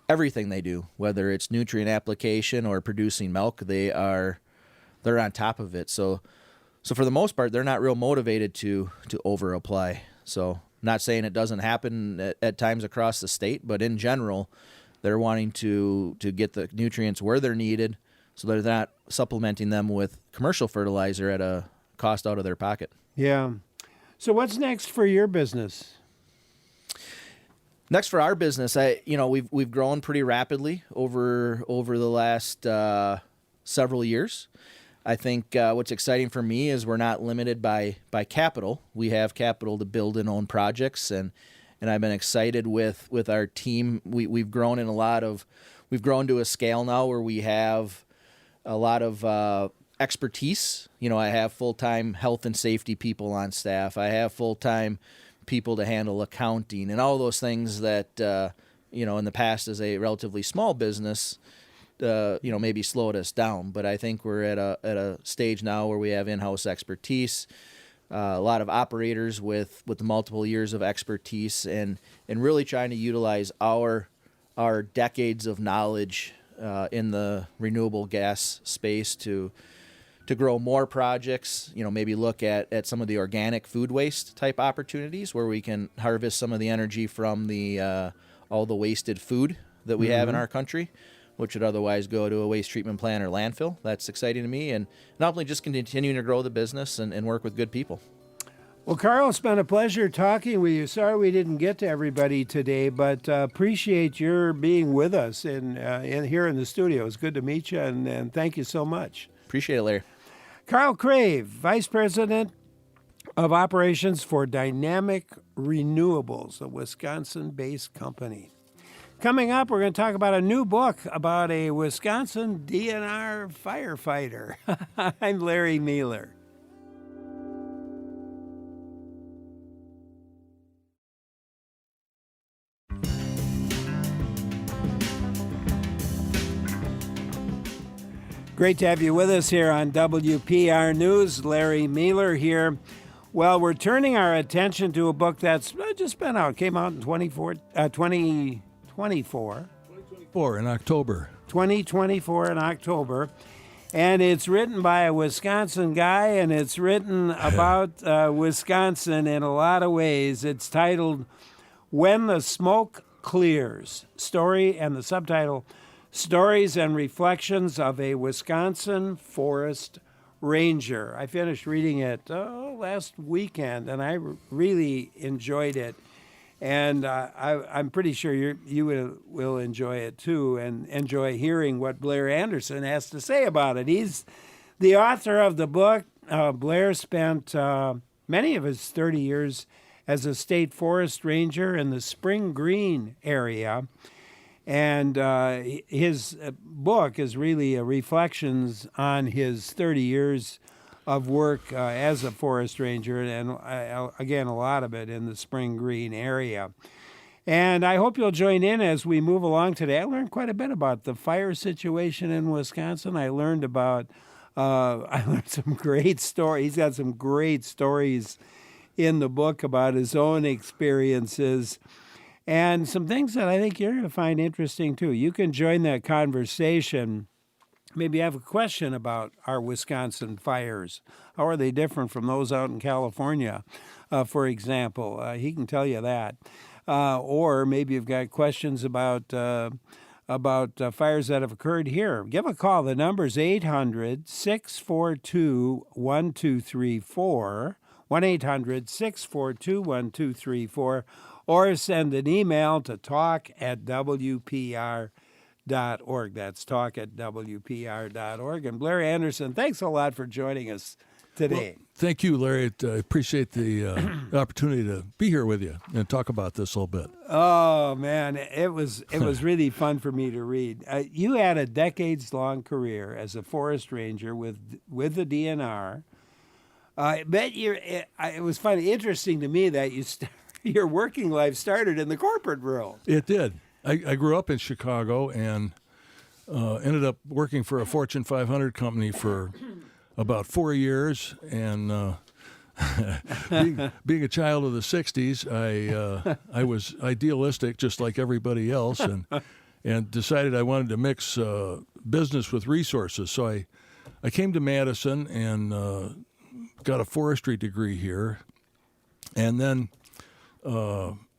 everything they do, whether it's nutrient application or producing milk. They're on top of it. So for the most part, they're not real motivated to over apply. So not saying it doesn't happen at times across the state, but in general, they're wanting to get the nutrients where they're needed so they're not supplementing them with commercial fertilizer at a cost out of their pocket. Yeah. So what's next for your business? Next for our business, we've grown pretty rapidly over the last several years. I think what's exciting for me is we're not limited by capital. We have capital to build and own projects, and I've been excited with our team. We've grown we've grown to a scale now where we have a lot of expertise. I have full-time health and safety people on staff. I have full-time people to handle accounting and all those things that in the past as a relatively small business maybe slowed us down. But I think we're at a stage now where we have in-house expertise, a lot of operators with multiple years of expertise, and really trying to utilize our decades of knowledge in the renewable gas space to grow more projects, maybe look at some of the organic food waste type opportunities where we can harvest some of the energy from all the wasted food that we have in our country, which would otherwise go to a waste treatment plant or landfill. That's exciting to me, and not only just continuing to grow the business and work with good people. Well, Carl, it's been a pleasure talking with you. Sorry we didn't get to everybody today, but appreciate your being with us in here in the studio. It's good to meet you, and thank you so much. Appreciate it, Larry. Carl Crave, Vice President of Operations for Dynamic Renewables, a Wisconsin-based company. Coming up, we're going to talk about a new book about a Wisconsin DNR firefighter. I'm Larry Mealer. Great to have you with us here on WPR News. Larry Mealer here. Well, we're turning our attention to a book that's just been out. Came out in 2024 in October. 2024 in October. And it's written by a Wisconsin guy, and it's written about Wisconsin in a lot of ways. It's titled When the Smoke Clears. Story and the subtitle, Stories and Reflections of a Wisconsin Forest Ranger. I finished reading it last weekend, and I really enjoyed it. And I'm pretty sure you will enjoy it too, and enjoy hearing what Blair Anderson has to say about it. He's the author of the book. Blair spent many of his 30 years as a state forest ranger in the Spring Green area. And his book is really reflections on his 30 years of work as a forest ranger, and again, a lot of it in the Spring Green area. And I hope you'll join in as we move along today. I learned quite a bit about the fire situation in Wisconsin. I learned some great stories. He's got some great stories in the book about his own experiences, and some things that I think you're going to find interesting, too. You can join that conversation. Maybe you have a question about our Wisconsin fires. How are they different from those out in California, for example? He can tell you that. Or maybe you've got questions about fires that have occurred here. Give a call. The number's 800-642-1234, 1-800-642-1234, or send an email to talk@wpr.org. That's talk@wpr.org. And Blair Anderson, thanks a lot for joining us today. Well, thank you, Larry. I appreciate the opportunity to be here with you and talk about this a little bit. Oh, man, it was really fun for me to read. You had a decades-long career as a forest ranger with the DNR. I bet it was funny, interesting to me that your working life started in the corporate world. It did. I grew up in Chicago and ended up working for a Fortune 500 company for about 4 years. And being a child of the 60s, I was idealistic, just like everybody else, and decided I wanted to mix business with resources. So I came to Madison and got a forestry degree here. And then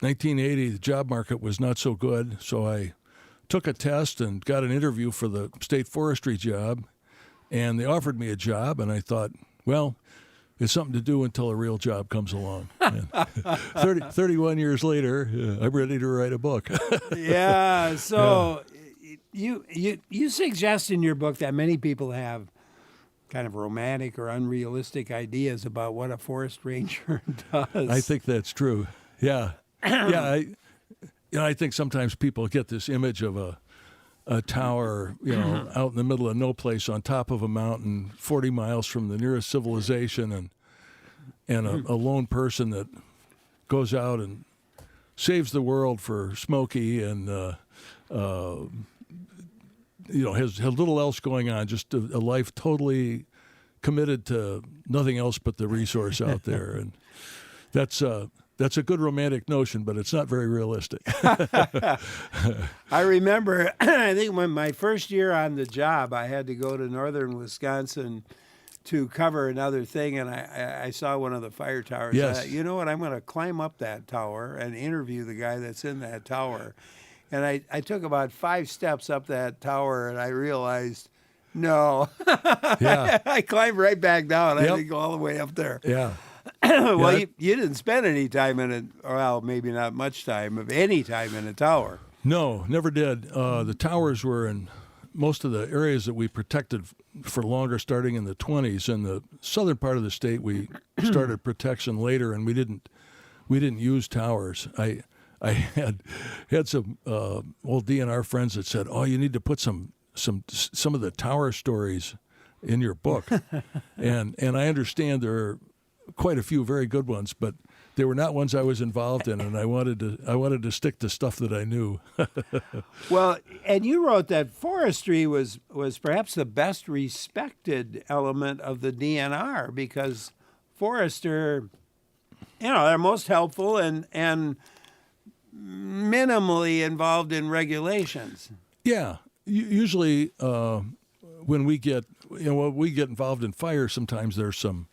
1980, the job market was not so good, so I took a test and got an interview for the state forestry job, and they offered me a job, and I thought, well, it's something to do until a real job comes along. 31 years later, I'm ready to write a book. Yeah, so you suggest in your book that many people have kind of romantic or unrealistic ideas about what a forest ranger does. I think that's true. Yeah. Yeah, I think sometimes people get this image of a tower, out in the middle of no place on top of a mountain, 40 miles from the nearest civilization, and a lone person that goes out and saves the world for Smokey and has little else going on, just a life totally committed to nothing else but the resource out there, and that's a good romantic notion, but it's not very realistic. I remember, I think when my first year on the job, I had to go to northern Wisconsin to cover another thing, and I saw one of the fire towers. Yes. You know what, I'm going to climb up that tower and interview the guy that's in that tower. And I took about 5 steps up that tower, and I realized, no. Yeah. I climbed right back down. I Yep. didn't go all the way up there. Yeah. Well, Yeah. you didn't spend any time in it, well, maybe not much time, of any time in a tower. No, never did. The towers were in most of the areas that we protected for longer, starting in the 20s. In the southern part of the state, we started protection later, and we didn't use towers. I had some old DNR friends that said, "Oh, you need to put some of the tower stories in your book," and I understand there are quite a few very good ones, but they were not ones I was involved in, and I wanted to stick to stuff that I knew. Well, and you wrote that forestry was perhaps the best respected element of the DNR because forester, they're most helpful and minimally involved in regulations. Yeah, usually when we get involved in fire, sometimes there's some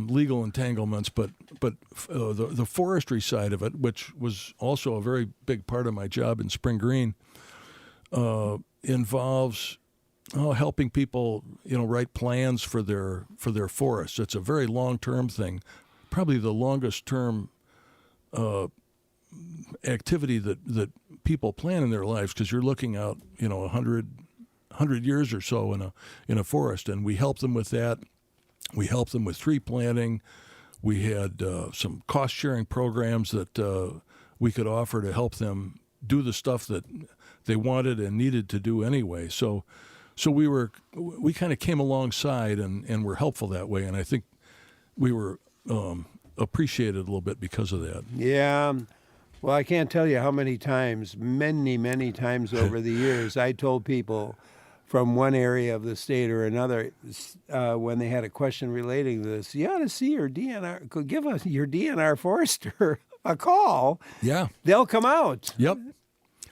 legal entanglements, but the forestry side of it, which was also a very big part of my job in Spring Green, involves helping people write plans for their forests. It's a very long-term thing, probably the longest term activity that people plan in their lives, because you're looking out 100 years or so in a forest, and we help them with that. We helped them with tree planting. We had some cost-sharing programs that we could offer to help them do the stuff that they wanted and needed to do anyway. So we kind of came alongside and were helpful that way, and I think we were appreciated a little bit because of that. Yeah. Well, I can't tell you how many times, many times over the years, I told people from one area of the state or another, when they had a question relating to this, you ought to see your DNR, could give us your DNR forester a call. Yeah. They'll come out. Yep.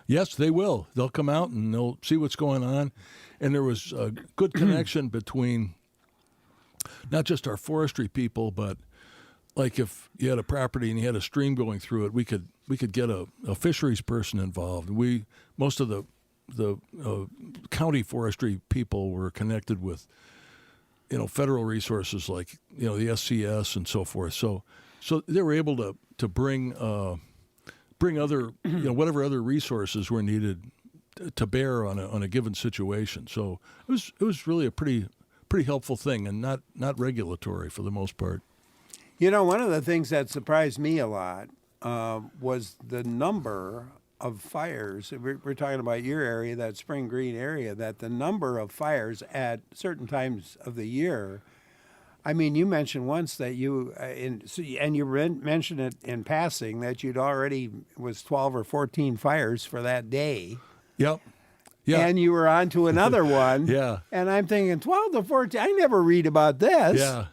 Yes, they will. They'll come out and they'll see what's going on. And there was a good connection between not just our forestry people, but like if you had a property and you had a stream going through it, we could get a fisheries person involved. Most of the county forestry people were connected with, federal resources like, the SCS and so forth. So they were able to bring other, whatever other resources were needed to bear on a given situation. So it was really a pretty helpful thing, and not regulatory for the most part. One of the things that surprised me a lot was the number of fires. We're talking about your area, that Spring Green area, that the number of fires at certain times of the year. I mean, you mentioned once that mentioned it in passing that you'd already was 12 or 14 fires for that day. Yep. Yeah. And you were on to another one. Yeah. And I'm thinking 12 to 14. I never read about this. Yeah.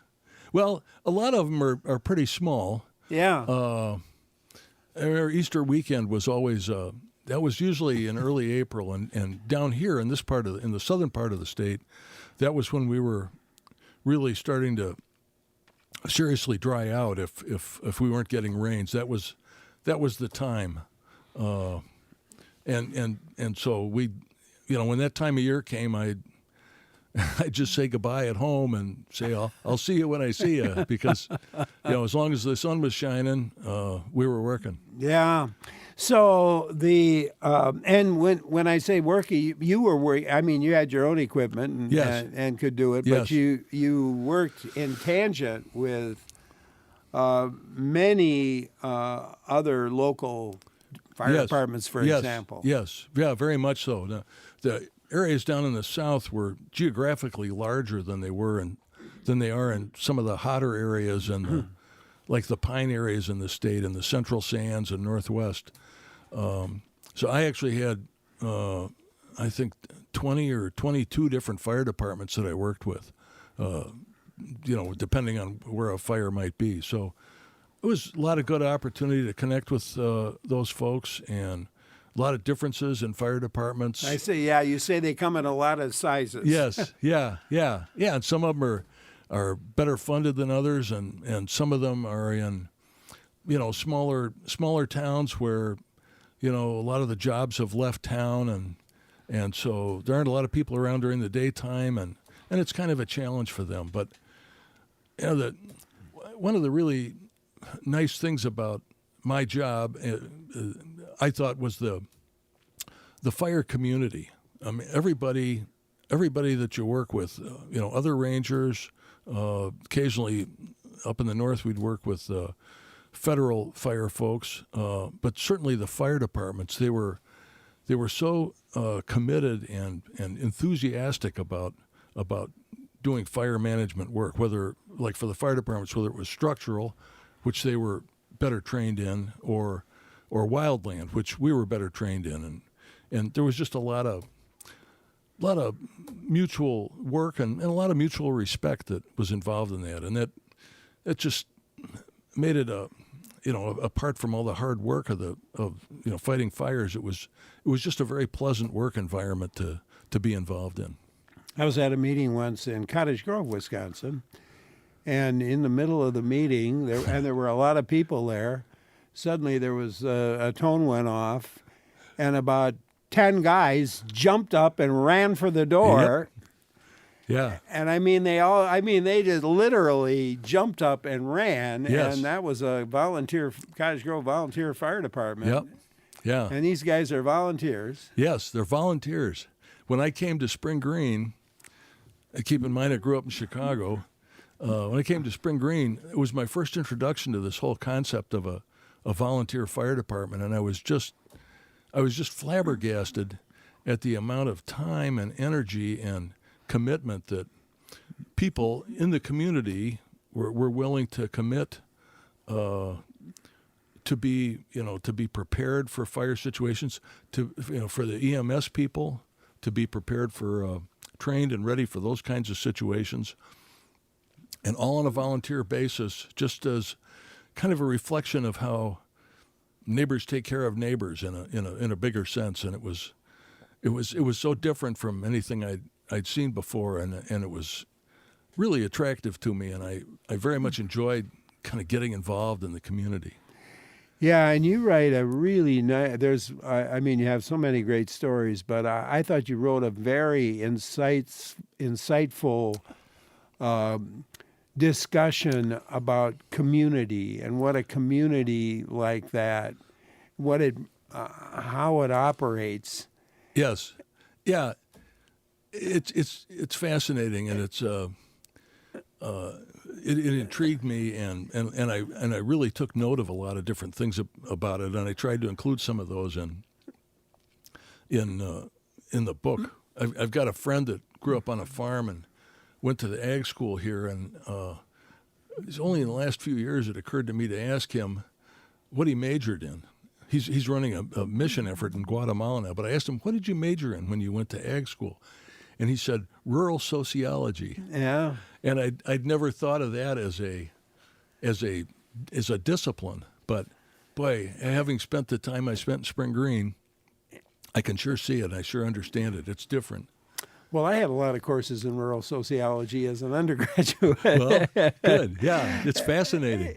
Well, a lot of them are pretty small. Yeah. Our Easter weekend was always that was usually in early April, and down here in the southern part of the state, that was when we were really starting to seriously dry out. If we weren't getting rains, that was the time, and so we, when that time of year came, I'd just say goodbye at home and say I'll see you when I see you, because as long as the sun was shining, we were working. Yeah. So and when I say working, you were working. I mean, you had your own equipment and Yes. and could do it, Yes. but you worked in tangent with many other local fire Yes. departments, for Yes. example. Yes. Yeah, very much so. Now, the areas down in the south were geographically larger than they are in some of the hotter areas and like the pine areas in the state and the central sands and northwest. So I actually had, I think, 20 or 22 different fire departments that I worked with, depending on where a fire might be. So it was a lot of good opportunity to connect with those folks, and a lot of differences in fire departments. I say, yeah. You say they come in a lot of sizes. Yes, yeah. And some of them are better funded than others, and some of them are in, smaller towns where, a lot of the jobs have left town, and so there aren't a lot of people around during the daytime, and it's kind of a challenge for them. But one of the really nice things about my job, I thought, was the fire community. I mean, everybody that you work with, other rangers, occasionally up in the north, we'd work with federal fire folks, but certainly the fire departments, they were so committed and enthusiastic about doing fire management work, whether, like for the fire departments, whether it was structural, which they were better trained in, or wildland, which we were better trained in, and there was just a lot of mutual work and a lot of mutual respect that was involved in that, and that just made it apart from all the hard work of fighting fires, it was just a very pleasant work environment to be involved in. I was at a meeting once in Cottage Grove, Wisconsin, and in the middle of the meeting, there were a lot of people there. Suddenly, there was a tone went off, and about 10 guys jumped up and ran for the door. Yeah. And they just literally jumped up and ran. Yes. And that was a Cottage Grove volunteer fire department. Yep. Yeah. And these guys are volunteers. Yes, they're volunteers. When I came to Spring Green, keep in mind I grew up in Chicago. When I came to Spring Green, it was my first introduction to this whole concept of a volunteer fire department, and I was just flabbergasted at the amount of time and energy and commitment that people in the community were willing to commit to be prepared for fire situations, for the EMS people to be prepared for trained and ready for those kinds of situations, and all on a volunteer basis, just as kind of a reflection of how neighbors take care of neighbors in a bigger sense. And it was so different from anything I'd seen before, and it was really attractive to me, and I very much enjoyed kind of getting involved in the community. Yeah, and you write a really nice, you have so many great stories, but I thought you wrote a very insightful discussion about community and what a community like that, how it operates. Yes. Yeah. It's fascinating, and it intrigued me, and I really took note of a lot of different things about it, and I tried to include some of those in the book. I've got a friend that grew up on a farm and went to the ag school here, and it's only in the last few years it occurred to me to ask him what he majored in. He's running a mission effort in Guatemala now, but I asked him, what did you major in when you went to ag school? And he said, rural sociology. Yeah. And I'd never thought of that as a discipline. But boy, having spent the time I spent in Spring Green, I can sure see it. I sure understand it. It's different. Well, I had a lot of courses in rural sociology as an undergraduate. Well, good. Yeah, it's fascinating.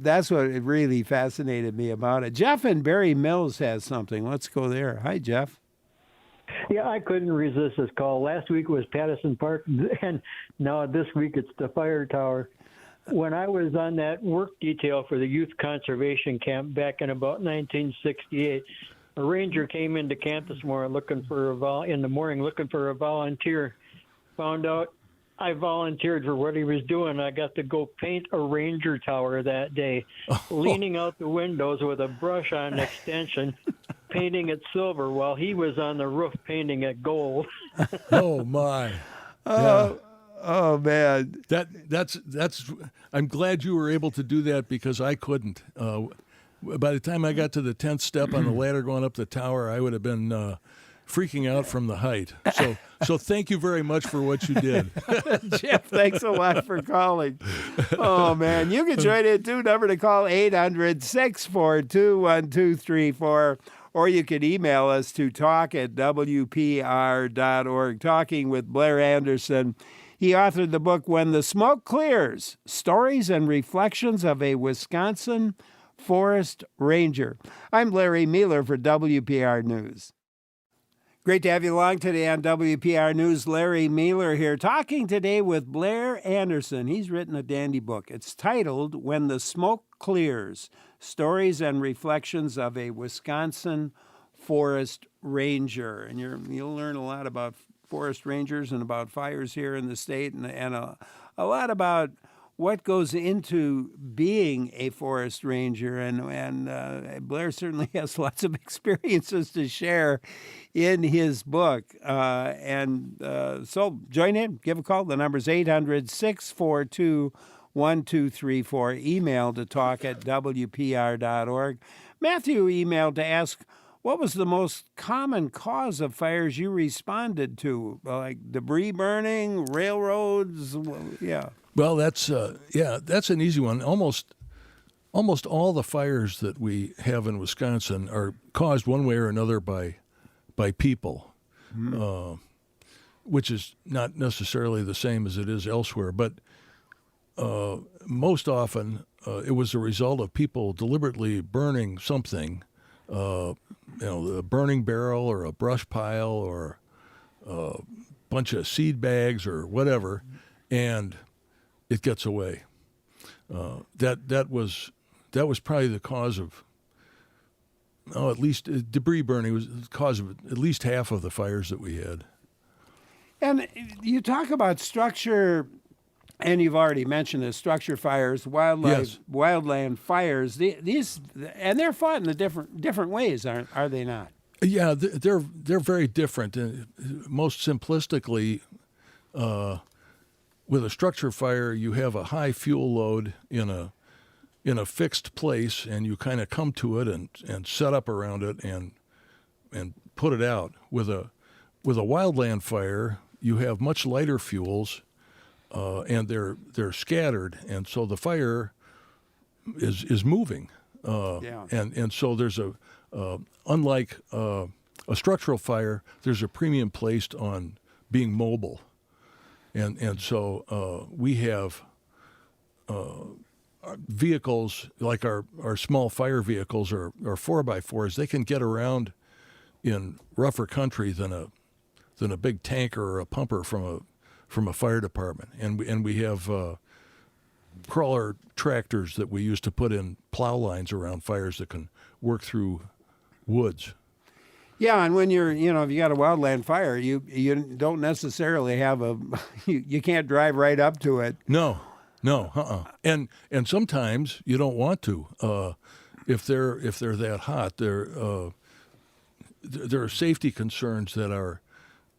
That's what really fascinated me about it. Jeff in Berry Mills has something. Let's go there. Hi, Jeff. Yeah, I couldn't resist this call. Last week was Patterson Park, and now this week it's the fire tower. When I was on that work detail for the youth conservation camp back in about 1968, a ranger came into camp this morning looking for a volunteer. Found out I volunteered for what he was doing. I got to go paint a ranger tower that day, leaning out the windows with a brush on extension, painting it silver while he was on the roof painting it gold. Oh my! Yeah. Oh man! That's. I'm glad you were able to do that, because I couldn't. By the time I got to the 10th step on the ladder going up the tower, I would have been freaking out from the height. So thank you very much for what you did. Jeff, thanks a lot for calling. Oh, man. You can join in, too. Number to call, 800-642-1234. Or you can email us to talk@wpr.org. Talking with Blair Anderson. He authored the book, When the Smoke Clears, Stories and Reflections of a Wisconsin Forest Ranger. I'm Larry Mealer for WPR News. Great to have you along today on WPR News. Larry Mealer here, talking today with Blair Anderson. He's written a dandy book. It's titled When the Smoke Clears, Stories and Reflections of a Wisconsin forest ranger, and you'll learn a lot about forest rangers and about fires here in the state, and a lot about what goes into being a forest ranger. And Blair certainly has lots of experiences to share in his book. So join in, give a call. The number's 800-642-1234. Email to talk@wpr.org. Matthew emailed to ask, what was the most common cause of fires you responded to? Like debris burning, railroads? Yeah. Well, that's an easy one. Almost all the fires that we have in Wisconsin are caused one way or another by people, which is not necessarily the same as it is elsewhere. But most often, it was a result of people deliberately burning something. A burning barrel or a brush pile or a bunch of seed bags or whatever, and it gets away. That was probably the cause of, at least debris burning was the cause of at least half of the fires that we had. And you talk about structure, and you've already mentioned this: structure fires, wildland fires. These and they're fought in the different ways, are they not? Yeah, they're very different. Most simplistically, with a structure fire, you have a high fuel load in a fixed place, and you kind of come to it and set up around it and put it out. With a wildland fire, you have much lighter fuels, and they're scattered, and so the fire is moving. And so there's unlike a structural fire, there's a premium placed on being mobile. And so we have vehicles like our small fire vehicles or 4x4s. They can get around in rougher country than a big tanker or a pumper from a fire department. And we have crawler tractors that we use to put in plow lines around fires that can work through woods. Yeah, and when if you got a wildland fire, you don't necessarily have you can't drive right up to it. No. And sometimes you don't want to. If they're that hot, there are safety concerns that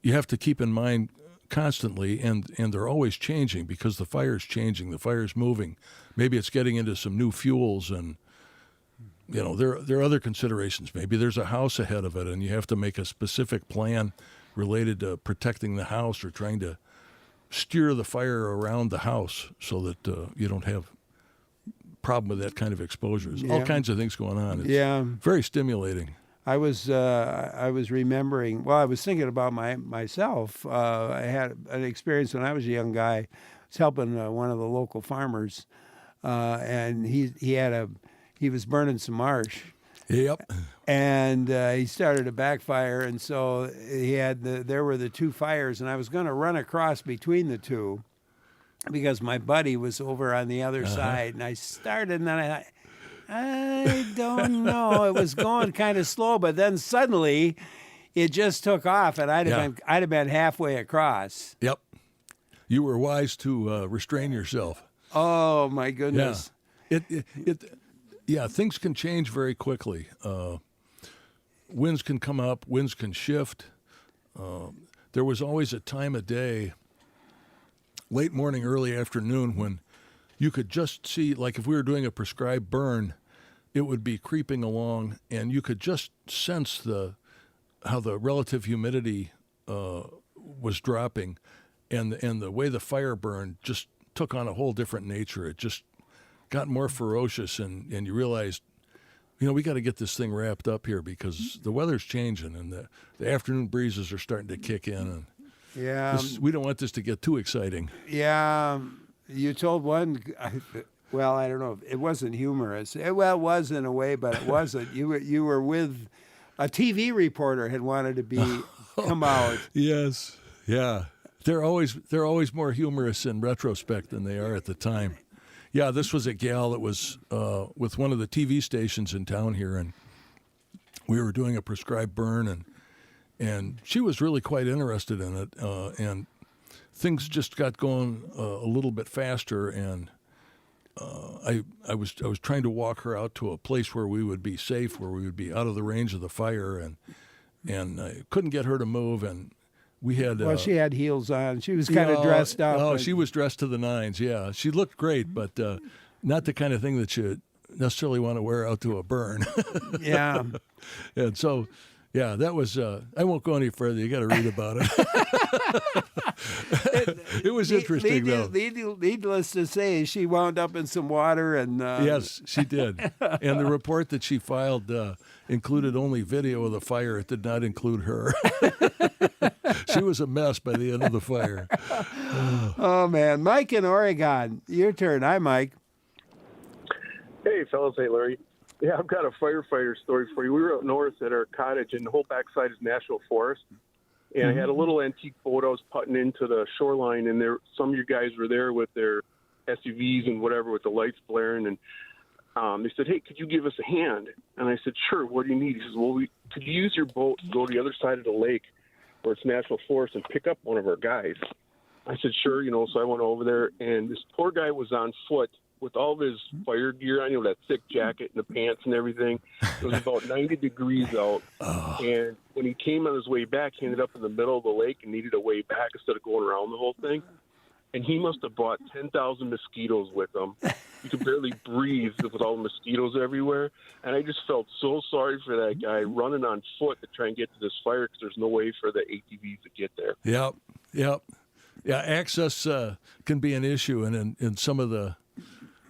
you have to keep in mind constantly, and they're always changing because the fire's changing, the fire's moving. Maybe it's getting into some new fuels, and there are other considerations. Maybe there's a house ahead of it, and you have to make a specific plan related to protecting the house or trying to steer the fire around the house so that you don't have problem with that kind of exposure. There's all kinds of things going on. It's very stimulating. I was remembering. Well, I was thinking about myself. I had an experience when I was a young guy. I was helping one of the local farmers, and he was burning some marsh. Yep. And he started a backfire, and so there were the two fires, and I was going to run across between the two because my buddy was over on the other side, and I started, and then I thought, I don't know. It was going kind of slow, but then suddenly it just took off, and I'd have been halfway across. Yep. You were wise to restrain yourself. Oh my goodness. Yeah. Things can change very quickly. Winds can come up. Winds can shift. There was always a time of day, late morning, early afternoon, when you could just see, like if we were doing a prescribed burn, it would be creeping along, and you could just sense how the relative humidity was dropping, and the way the fire burned just took on a whole different nature. It just got more ferocious, and you realized, we got to get this thing wrapped up here because the weather's changing, and the afternoon breezes are starting to kick in, and we don't want this to get too exciting. Yeah. You told one, well, I don't know, it wasn't humorous. It was in a way, but it wasn't. You were with a TV reporter had wanted to come out. Yes, yeah. They're always more humorous in retrospect than they are at the time. Yeah, this was a gal that was with one of the TV stations in town here, and we were doing a prescribed burn, and she was really quite interested in it, and things just got going a little bit faster, and I was trying to walk her out to a place where we would be safe, where we would be out of the range of the fire, and I couldn't get her to move, and we had. Well, she had heels on. She was kind of dressed up. Oh, she was dressed to the nines. Yeah, she looked great, but not the kind of thing that you necessarily want to wear out to a burn. Yeah. And so, yeah, that was. I won't go any further. You got to read about it. It was interesting, though. Needless to say, she wound up in some water, and yes, she did. And the report that she filed included only video of the fire. It did not include her. She was a mess by the end of the fire. Oh man, Mike in Oregon, your turn. Hi, Mike. Hey, fellas. Hey, Larry. Yeah, I've got a firefighter story for you. We were up north at our cottage, and the whole backside is national forest. And I had a little antique boat I was putting into the shoreline, and there some of you guys were there with their SUVs and whatever with the lights blaring. And they said, hey, could you give us a hand? And I said, sure, what do you need? He says, well, could you use your boat to go to the other side of the lake where it's national forest and pick up one of our guys? I said, sure, so I went over there, and this poor guy was on foot with all of his fire gear on, that thick jacket and the pants and everything. It was about 90 degrees out. And when he came on his way back, he ended up in the middle of the lake and needed a way back instead of going around the whole thing. And he must have brought 10,000 mosquitoes with him. You could barely breathe with all the mosquitoes everywhere. And I just felt so sorry for that guy running on foot to try and get to this fire because there's no way for the ATVs to get there. Yep. Yeah, access can be an issue, and in some of the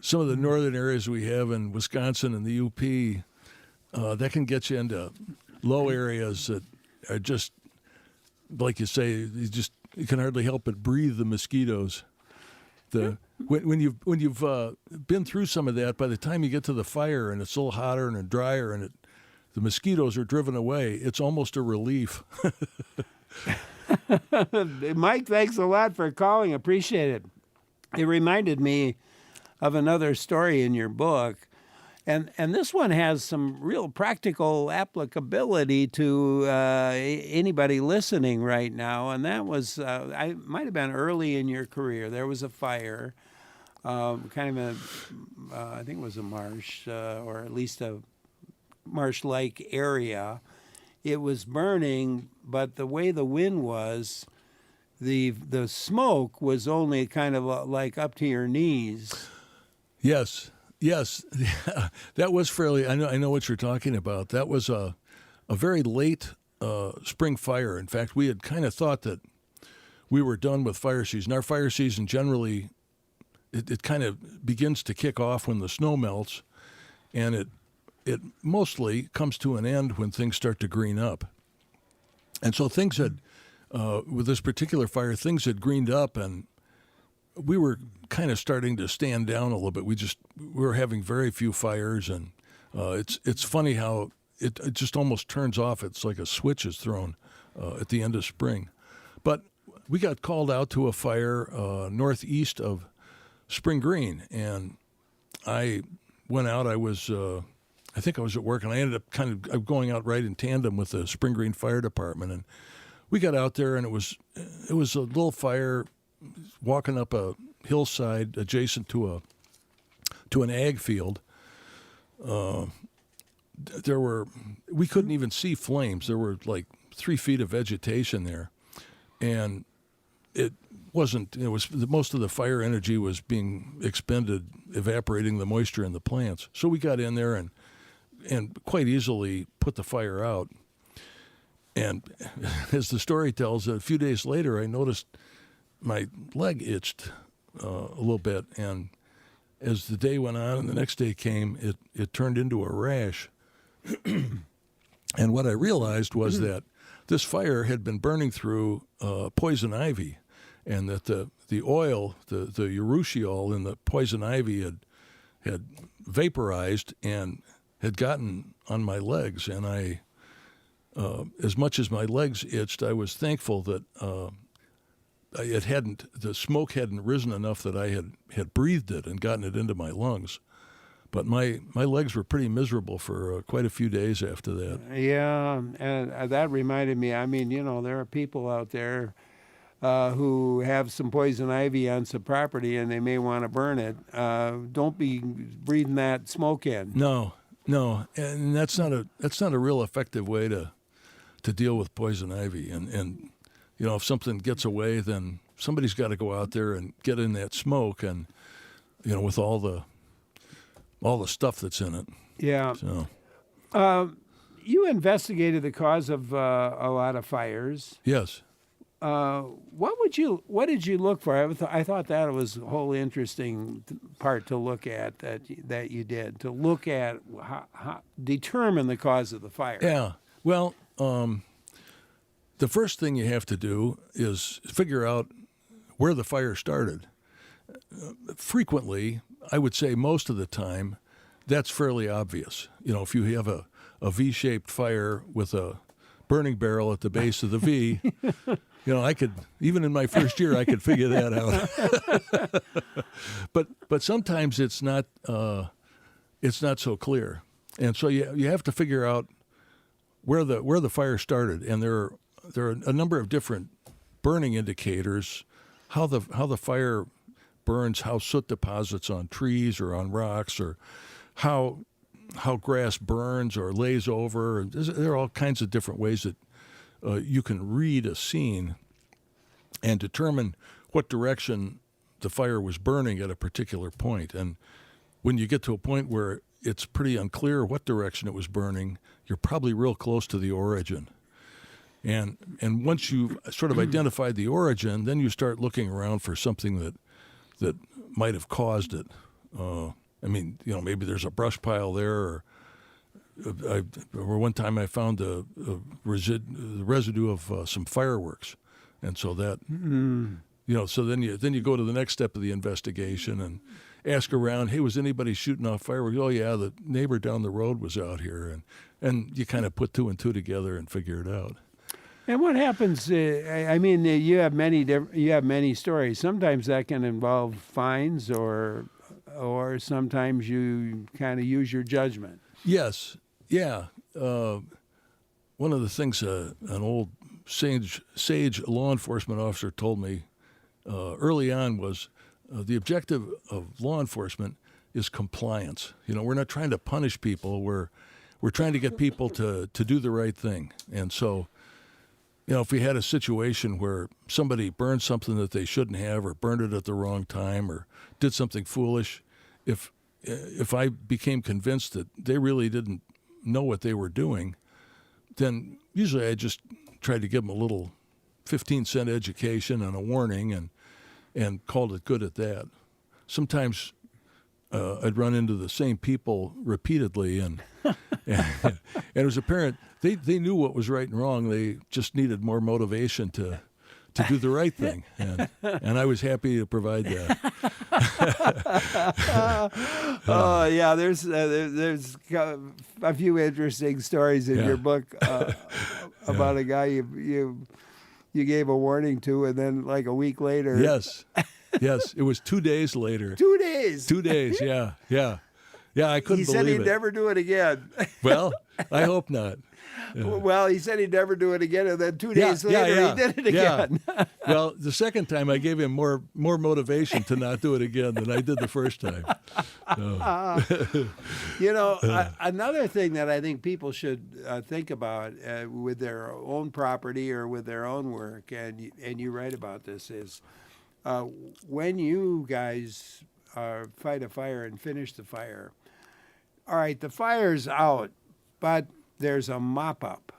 northern areas we have in Wisconsin and the UP, that can get you into low areas that are just, like you say, you can hardly help but breathe the mosquitoes. When you've been through some of that, by the time you get to the fire and it's a little hotter and drier and the mosquitoes are driven away, it's almost a relief. Mike, thanks a lot for calling. Appreciate it. It reminded me of another story in your book. And this one has some real practical applicability to anybody listening right now. And that was, I might have been early in your career. There was a fire, kind of I think it was a marsh, or at least a marsh-like area. It was burning, but the way the wind was, the smoke was only kind of like up to your knees. Yes. That was fairly. I know what you're talking about. That was a very late spring fire. In fact, we had kind of thought that we were done with fire season. Our fire season generally, it kind of begins to kick off when the snow melts, and it mostly comes to an end when things start to green up. And so things had, with this particular fire, things had greened up, and we were kind of starting to stand down a little bit. We were having very few fires, and it's funny how it just almost turns off. It's like a switch is thrown at the end of spring. But we got called out to a fire northeast of Spring Green, and I went out. I think I was at work, and I ended up kind of going out right in tandem with the Spring Green Fire Department. And we got out there, and it was a little fire walking up a hillside adjacent to an ag field. We couldn't even see flames. There were like 3 feet of vegetation there, and it wasn't. It was most of the fire energy was being expended evaporating the moisture in the plants. So we got in there and quite easily put the fire out. And as the story tells, a few days later, I noticed my leg itched a little bit. And as the day went on and the next day came, it turned into a rash. And what I realized was that this fire had been burning through poison ivy, and that the oil, the urushiol in the poison ivy had vaporized and had gotten on my legs. And I, as much as my legs itched, I was thankful that the smoke hadn't risen enough that I had breathed it and gotten it into my lungs. But my legs were pretty miserable for quite a few days after that. Yeah, and that reminded me. I mean, there are people out there who have some poison ivy on some property and they may want to burn it. Don't be breathing that smoke in. No, and that's not a real effective way to deal with poison ivy. And if something gets away, then somebody's got to go out there and get in that smoke, and with all the stuff that's in it. Yeah. So. You investigated the cause of a lot of fires. Yes. What did you look for? I thought that was a whole interesting part to look at that you did, to look at how determine the cause of the fire. Yeah. Well, the first thing you have to do is figure out where the fire started. Frequently, I would say most of the time, that's fairly obvious. If you have a V-shaped fire with a burning barrel at the base of the V, I could, even in my first year, I could figure that out. But sometimes it's not so clear, and so you have to figure out where the fire started, and there are a number of different burning indicators, how the fire burns, how soot deposits on trees or on rocks, or how grass burns or lays over. There are all kinds of different ways that you can read a scene and determine what direction the fire was burning at a particular point. And when you get to a point where it's pretty unclear what direction it was burning, you're probably real close to the origin. And once you've sort of identified the origin, then you start looking around for something that might have caused it. Maybe there's a brush pile there, or one time I found the residue of some fireworks, and so that so then you go to the next step of the investigation and ask around. Hey, was anybody shooting off fireworks? Oh yeah, the neighbor down the road was out here, and you kind of put two and two together and figure it out. And what happens? You have many stories. Sometimes that can involve fines, or sometimes you kind of use your judgment. Yes, yeah. One of the things an old sage law enforcement officer told me early on was the objective of law enforcement is compliance. We're not trying to punish people. We're trying to get people to do the right thing. And so, if we had a situation where somebody burned something that they shouldn't have, or burned it at the wrong time, or did something foolish, if I became convinced that they really didn't know what they were doing, then usually I just tried to give them a little 15-cent education and a warning, and called it good at that. Sometimes I'd run into the same people repeatedly, and it was apparent they knew what was right and wrong. They just needed more motivation to do the right thing, and I was happy to provide that. Oh yeah, there's a few interesting stories in your book about a guy you gave a warning to, and then like a week later. Yes, it was 2 days later. 2 days. 2 days. Yeah. I couldn't believe it. He said he'd never do it again. Well, I hope not. Yeah. Well, he said he'd never do it again, and then 2 days later he did it again. Yeah. Well, the second time I gave him more motivation to not do it again than I did the first time. So. Another thing that I think people should think about with their own property or with their own work, and you write about this, is when you guys fight a fire and finish the fire. All right, the fire's out, but there's a mop-up.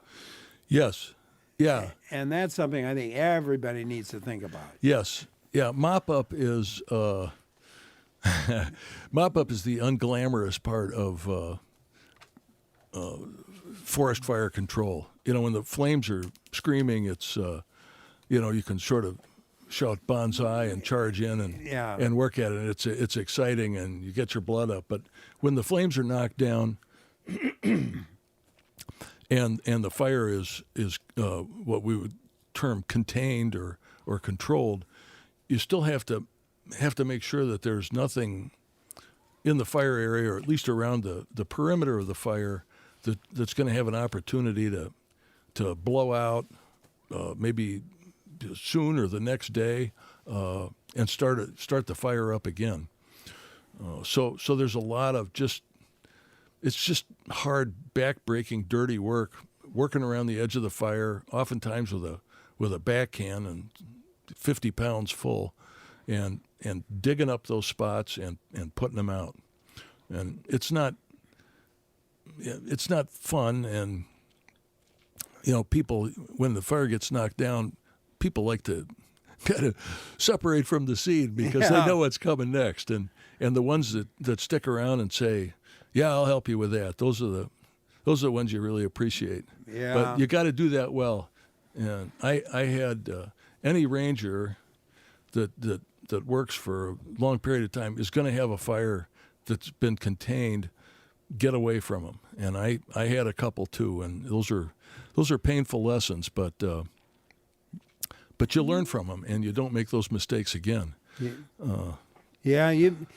Yes. Yeah. And that's something I think everybody needs to think about. Yes. Yeah. Mop-up is the unglamorous part of forest fire control. When the flames are screaming, it's you can sort of shout bonsai and charge in and work at it. It's exciting, and you get your blood up. But when the flames are knocked down, and the fire is what we would term contained or controlled, you still have to make sure that there's nothing in the fire area, or at least around the perimeter of the fire, that's going to have an opportunity to blow out maybe soon or the next day and start the fire up again. So there's a lot of it's just hard, back-breaking, dirty work, working around the edge of the fire, oftentimes with a back can and 50 pounds full, and digging up those spots and putting them out. And it's not fun. And people, when the fire gets knocked down, people like to kind of separate from the scene because they know what's coming next. And the ones that stick around and say, "Yeah, I'll help you with that," those are the ones you really appreciate. Yeah. But you got to do that well. And I had any ranger that works for a long period of time is going to have a fire that's been contained. Get away from them. And I had a couple too, and those are painful lessons, but you learn from them and you don't make those mistakes again. Yeah. You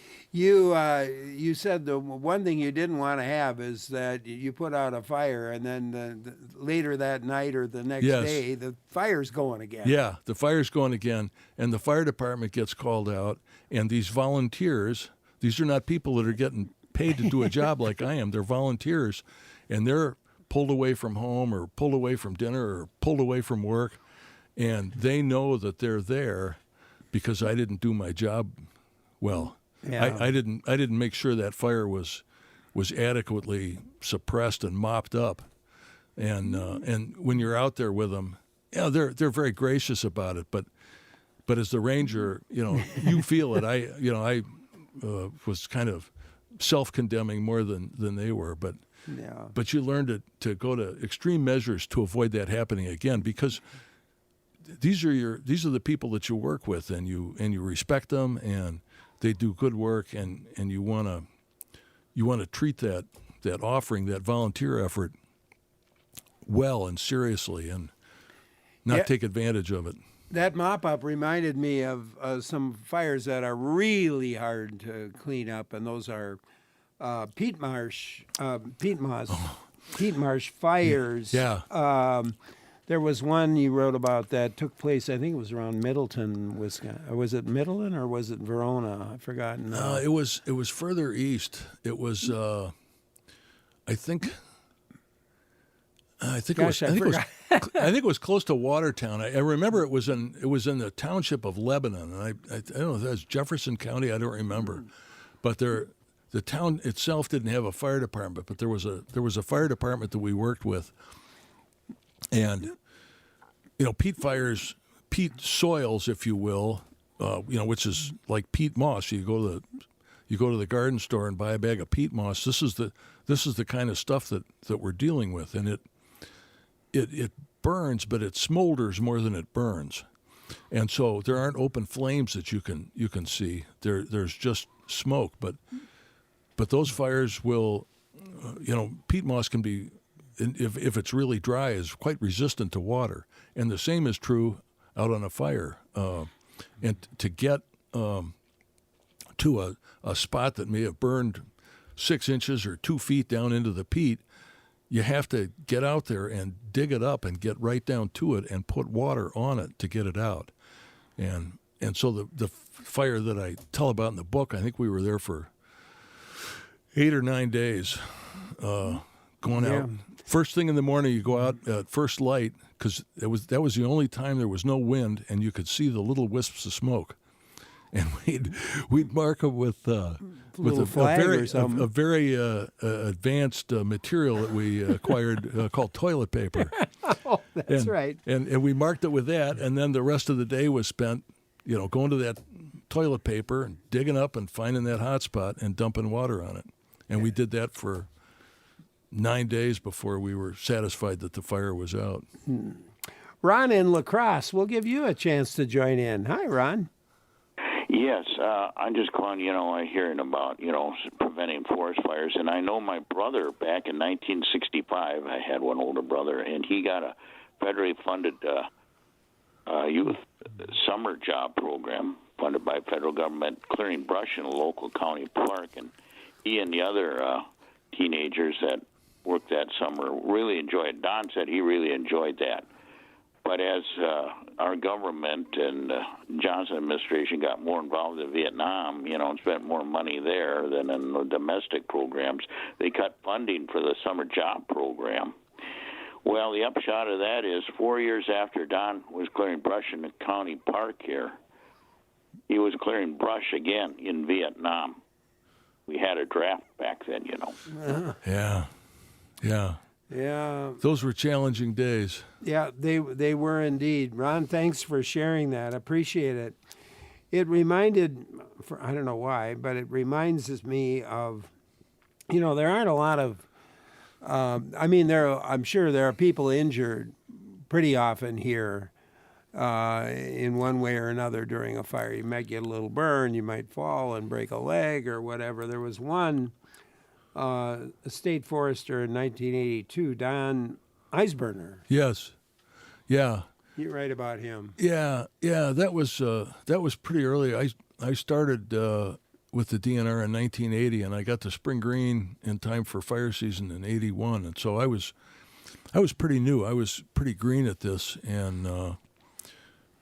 said the one thing you didn't want to have is that you put out a fire and then later that night or the next day the fire's going again. Yeah, the fire's going again, and the fire department gets called out, and these volunteers, these are not people that are getting paid to do a job like I am. They're volunteers, and they're pulled away from home or pulled away from dinner or pulled away from work, and they know that they're there because I didn't do my job well. Yeah. I didn't make sure that fire was adequately suppressed and mopped up, and when you're out there with them, they're very gracious about it. But as the ranger, you feel it. I was kind of self-condemning more than they were, but you learn to go to extreme measures to avoid that happening again, because these are the people that you work with, and you respect them, and they do good work, and you want to treat that offering, that volunteer effort, well and seriously, and not take advantage of it. That mop-up reminded me of some fires that are really hard to clean up, and those are peat marsh fires. Yeah. There was one you wrote about that took place, I think it was around Middleton, Wisconsin. Was it Middleton or was it Verona? I've forgotten. It was further east. It was, I think it was close to Watertown. I remember it was in the township of Lebanon, and I don't know if that's Jefferson County. I don't remember, but the town itself didn't have a fire department, but there was a fire department that we worked with. And, peat fires, peat soils, if you will, which is like peat moss. You go to the garden store and buy a bag of peat moss. This is the kind of stuff that we're dealing with, and it burns, but it smolders more than it burns, and so there aren't open flames that you can see. There's just smoke, but those fires will, peat moss can be, if it's really dry, is quite resistant to water. And the same is true out on a fire. And to get to a spot that may have burned 6 inches or 2 feet down into the peat, you have to get out there and dig it up and get right down to it and put water on it to get it out. And so the fire that I tell about in the book, I think we were there for 8 or 9 days, going out. First thing in the morning, you go out at first light, because that was the only time there was no wind, and you could see the little wisps of smoke. And we'd mark them with a very advanced material that we acquired called toilet paper. Oh, that's right. And we marked it with that, and then the rest of the day was spent, going to that toilet paper and digging up and finding that hot spot and dumping water on it. And we did that for 9 days before we were satisfied that the fire was out. Ron in La Crosse, we'll give you a chance to join in. Hi, Ron. Yes, I'm just calling, hearing about, preventing forest fires. And I know my brother back in 1965, I had one older brother, and he got a federally funded youth summer job program funded by federal government, clearing brush in a local county park. And he and the other teenagers that worked that summer really enjoyed. Don said he really enjoyed that. But as our government and Johnson administration got more involved in Vietnam, and spent more money there than in the domestic programs, they cut funding for the summer job program. Well, the upshot of that is 4 years after Don was clearing brush in the county park here, he was clearing brush again in Vietnam. We had a draft back then, Yeah. Yeah. Those were challenging days. Yeah, they were indeed. Ron, thanks for sharing that. Appreciate it. It reminded, I don't know why, but it reminds me of, there aren't a lot of, I'm sure there are people injured pretty often here in one way or another during a fire. You might get a little burn, you might fall and break a leg or whatever. There was one a state forester in 1982, Don Eisberner. Yes. Yeah. You write about him. Yeah. That was pretty early. I started with the DNR in 1980, and I got to Spring Green in time for fire season in '81, and so I was pretty new. I was pretty green at this, and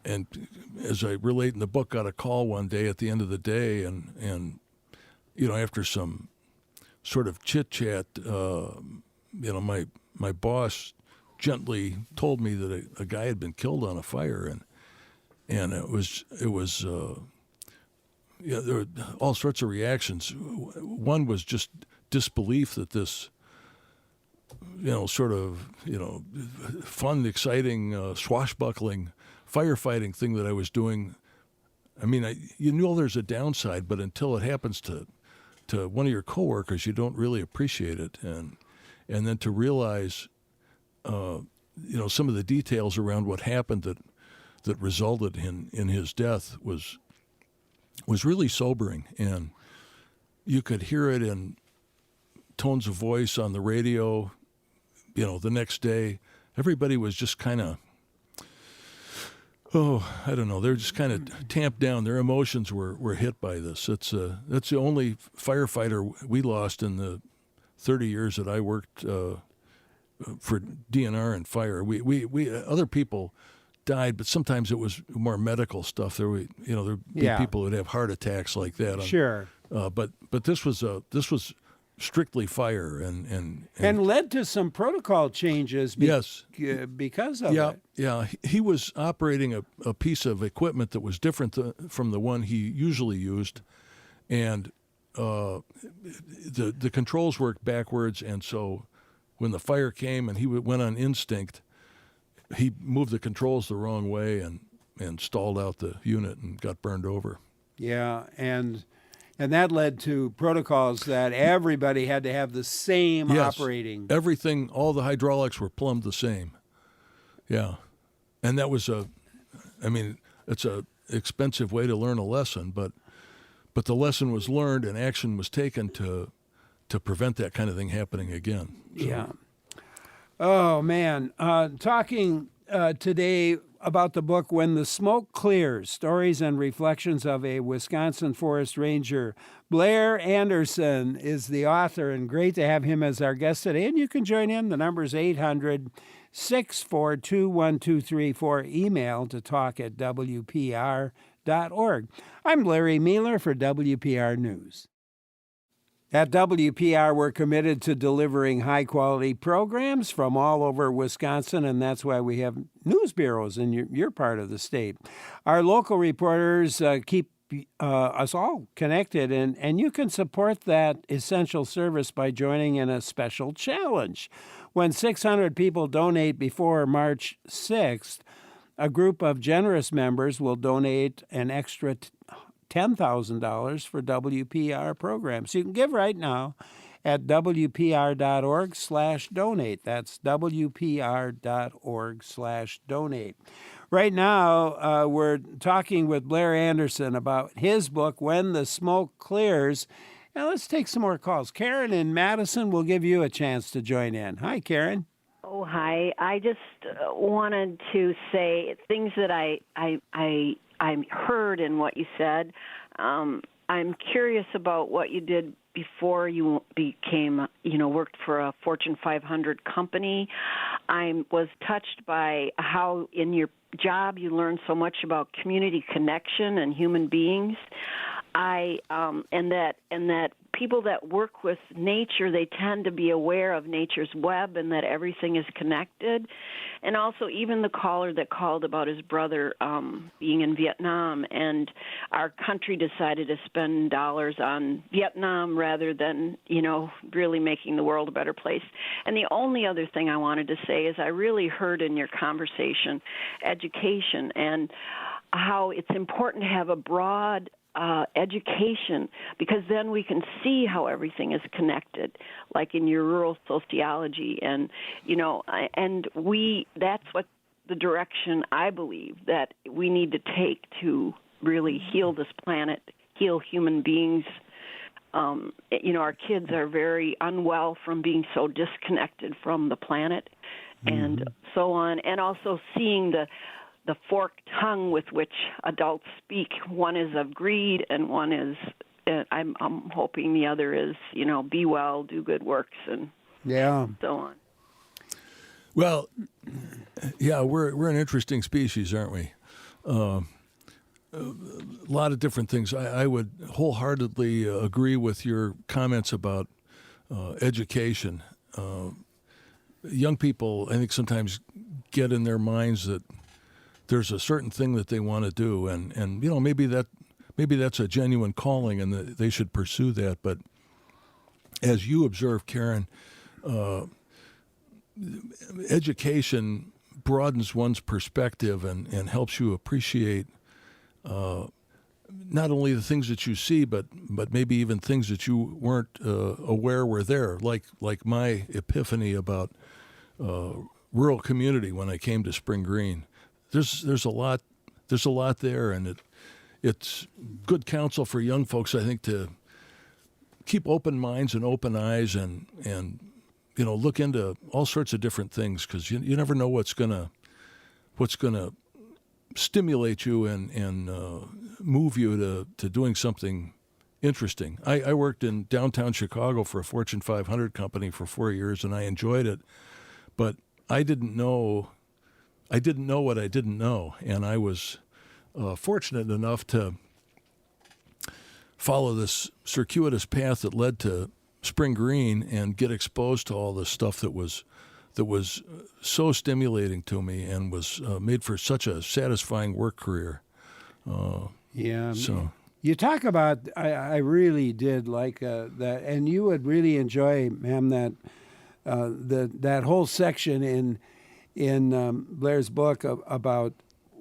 as I relate in the book, got a call one day at the end of the day, and after some sort of chit chat, my boss gently told me that a guy had been killed on a fire, and it was there were all sorts of reactions. One was just disbelief that this sort of fun, exciting, swashbuckling firefighting thing that I was doing. I mean, you know there's a downside, but until it happens to one of your coworkers, you don't really appreciate it, and then to realize, some of the details around what happened that resulted in his death was really sobering, and you could hear it in tones of voice on the radio. The next day, everybody was just kind of, I don't know. They're just kind of tamped down. Their emotions were hit by this. That's the only firefighter we lost in the 30 years that I worked for DNR and fire. We other people died, but sometimes it was more medical stuff. There'd be people who would have heart attacks like that. Sure. But this was strictly fire and led to some protocol changes. Yes. Because of it. Yeah. He was operating a piece of equipment that was different from the one he usually used, and the controls worked backwards. And so when the fire came and he went on instinct, he moved the controls the wrong way and stalled out the unit and got burned over. Yeah, and that led to protocols that everybody had to have the same operating. Everything, all the hydraulics were plumbed the same. Yeah. And that was it's a expensive way to learn a lesson, but the lesson was learned and action was taken to prevent that kind of thing happening again. So. Yeah. Oh, man. Talking today about the book, When the Smoke Clears, Stories and Reflections of a Wisconsin Forest Ranger. Blair Anderson is the author, and great to have him as our guest today. And you can join in. The number is 800-642-1234. Email to talk@wpr.org. I'm Larry Mealer for WPR News. At WPR, we're committed to delivering high-quality programs from all over Wisconsin, and that's why we have news bureaus in your part of the state. Our local reporters keep us all connected, and you can support that essential service by joining in a special challenge. When 600 people donate before March 6th, a group of generous members will donate an extra $10,000 for WPR programs. You can give right now at WPR.org/donate. That's WPR.org/donate. Right now, we're talking with Blair Anderson about his book, When the Smoke Clears. Now, let's take some more calls. Karen in Madison will give you a chance to join in. Hi, Karen. Oh, hi. I just wanted to say things that I heard in what you said. I I'm curious about what you did before you became, worked for a Fortune 500 company. I was touched by how in your job you learn so much about community connection and human beings. And that people that work with nature, they tend to be aware of nature's web and that everything is connected. And also even the caller that called about his brother being in Vietnam, and our country decided to spend dollars on Vietnam rather than, really making the world a better place. And the only other thing I wanted to say is I really heard in your conversation education and how it's important to have a broad education, because then we can see how everything is connected, like in your rural sociology, and that's what the direction I believe that we need to take to really heal this planet, heal human beings. Our kids are very unwell from being so disconnected from the planet, and so on, and also seeing the forked tongue with which adults speak. One is of greed, and one is, I'm hoping the other is, be well, do good works, and so on. Well, yeah, we're an interesting species, aren't we? A lot of different things. I would wholeheartedly agree with your comments about education. Young people, I think, sometimes get in their minds that there's a certain thing that they want to do, and maybe that's a genuine calling, and that they should pursue that. But as you observe, Karen, education broadens one's perspective and helps you appreciate not only the things that you see, but maybe even things that you weren't aware were there, like my epiphany about rural community when I came to Spring Green. There's a lot there, and it's good counsel for young folks, I think, to keep open minds and open eyes and look into all sorts of different things, because you never know what's gonna stimulate you and move you to doing something interesting. I worked in downtown Chicago for a Fortune 500 company for 4 years, and I enjoyed it, but I didn't know what I didn't know, and I was fortunate enough to follow this circuitous path that led to Spring Green and get exposed to all this stuff that was so stimulating to me and was made for such a satisfying work career. So you talk about, I really did like that, and you would really enjoy, ma'am, that whole section in Blair's book about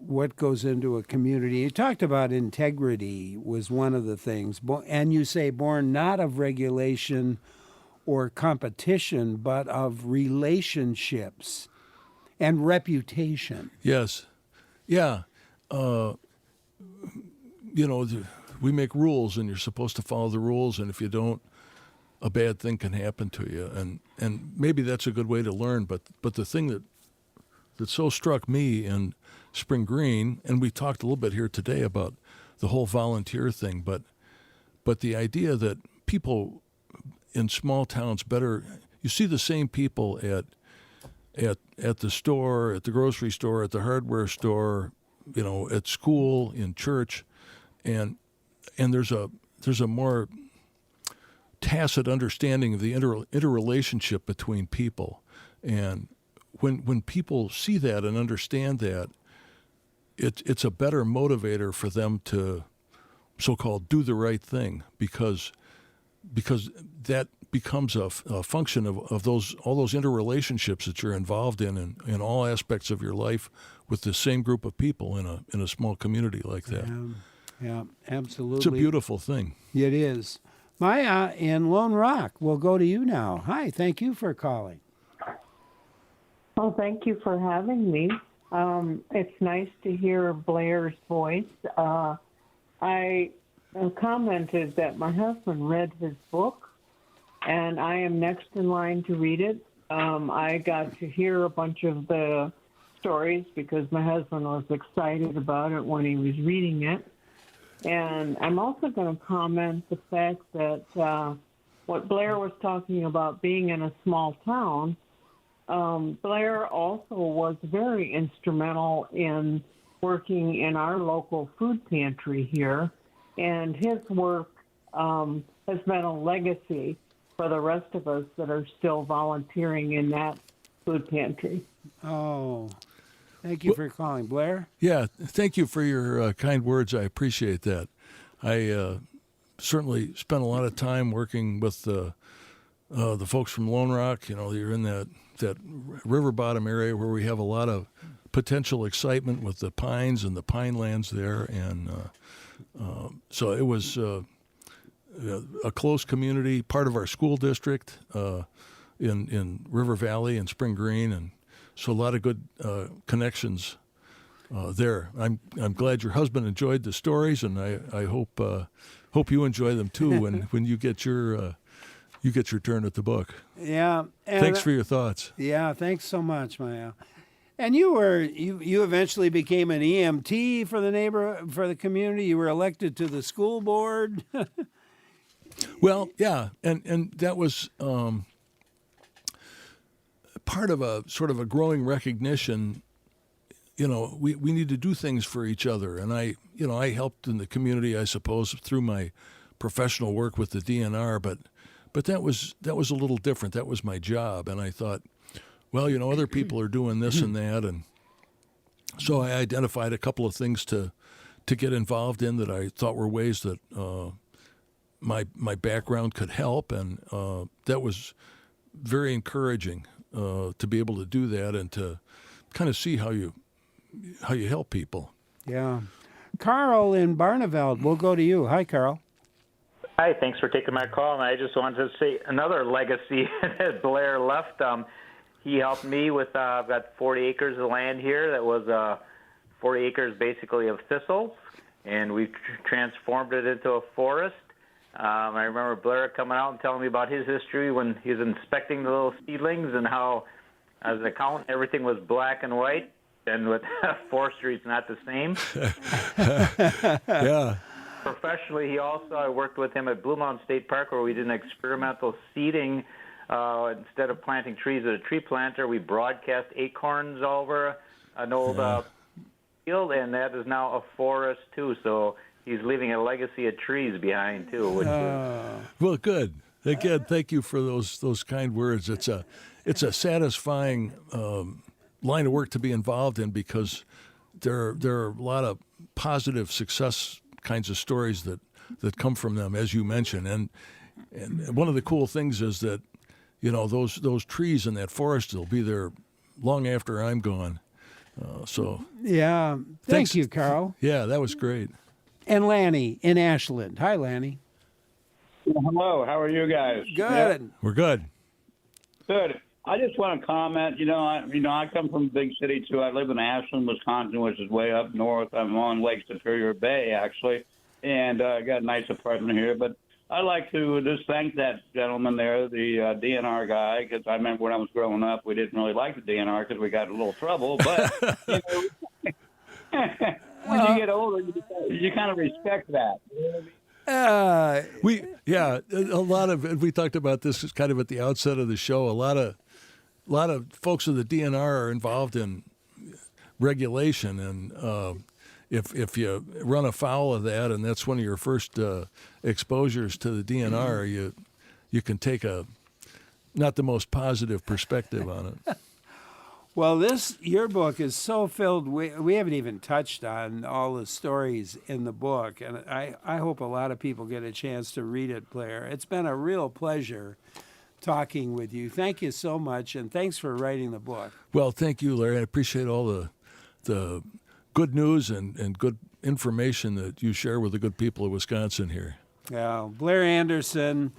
what goes into a community. You talked about integrity was one of the things, and you say born not of regulation or competition, but of relationships and reputation. Yes. Yeah. We make rules, and you're supposed to follow the rules, and if you don't, a bad thing can happen to you. And maybe that's a good way to learn, but the thing that so struck me in Spring Green, and we talked a little bit here today about the whole volunteer thing, but the idea that people in small towns you see the same people at the store, at the grocery store, at the hardware store, at school, in church, and there's a more tacit understanding of the interrelationship between people. And when people see that and understand that, it's a better motivator for them to so-called do the right thing, because that becomes a function of all those interrelationships that you're involved in all aspects of your life with the same group of people in a small community like that. Yeah, absolutely. It's a beautiful thing. It is. Maya in Lone Rock, we'll go to you now. Hi, thank you for calling. Well, thank you for having me. It's nice to hear Blair's voice. I commented that my husband read his book, and I am next in line to read it. I got to hear a bunch of the stories because my husband was excited about it when he was reading it. And I'm also going to comment the fact that what Blair was talking about being in a small town, Blair also was very instrumental in working in our local food pantry here, and his work has been a legacy for the rest of us that are still volunteering in that food pantry. Oh, thank you for calling, Blair. Yeah, thank you for your kind words. I appreciate that. I certainly spent a lot of time working with the folks from Lone Rock. You know, you're in that river bottom area where we have a lot of potential excitement with the pines and the pine lands there, and so it was a close community, part of our school district in River Valley and Spring Green, and so a lot of good connections there. I'm glad your husband enjoyed the stories, and I hope you enjoy them too when you get your turn at the book. Yeah. Thanks for your thoughts. Yeah, thanks so much, Maya. And you eventually became an EMT for the community. You were elected to the school board. Well, yeah, and that was part of a sort of a growing recognition. You know, we need to do things for each other, and I helped in the community, I suppose, through my professional work with the DNR, but that was a little different. That was my job, and I thought, well, you know, other people are doing this and that, and so I identified a couple of things to get involved in that I thought were ways that my background could help, and that was very encouraging to be able to do that and to kind of see how you help people. Yeah. Carl in Barneveld, we'll go to you. Hi, Carl. Hi, thanks for taking my call. And I just wanted to say another legacy that Blair left. He helped me with, I've got 40 acres of land here that was 40 acres basically of thistles, and we've transformed it into a forest. I remember Blair coming out and telling me about his history when he was inspecting the little seedlings and how, as an accountant, everything was black and white, and with forestry, it's not the same. Yeah. Professionally, I worked with him at Blue Mountain State Park where we did an experimental seeding. Instead of planting trees with a tree planter, we broadcast acorns over an old field, and that is now a forest, too. So he's leaving a legacy of trees behind, too. Well, good. Again, thank you for those kind words. It's a satisfying line of work to be involved in because there are a lot of positive success kinds of stories that come from them, as you mentioned. And one of the cool things is that, you know, those trees in that forest will be there long after I'm gone. Yeah. Thank you, Carl. Yeah, that was great. And Lanny in Ashland. Hi, Lanny. Hello. How are you guys? Good. Yeah. We're good. Good. I just want to comment. I come from a big city too. I live in Ashland, Wisconsin, which is way up north. I'm on Lake Superior Bay, actually, and I got a nice apartment here. But I'd like to just thank that gentleman there, the DNR guy, because I remember when I was growing up, we didn't really like the DNR because we got in a little trouble. But when you get older, you kind of respect that. We talked about this kind of at the outset of the show. A lot of folks of the DNR are involved in regulation, and if you run afoul of that, and that's one of your first exposures to the DNR, you can take a not the most positive perspective on it. Well, your book is so filled. We haven't even touched on all the stories in the book, and I hope a lot of people get a chance to read it, Blair. It's been a real pleasure talking with you. Thank you so much, and thanks for writing the book. Well, thank you, Larry. I appreciate all the good news and good information that you share with the good people of Wisconsin here. Yeah, Blair Anderson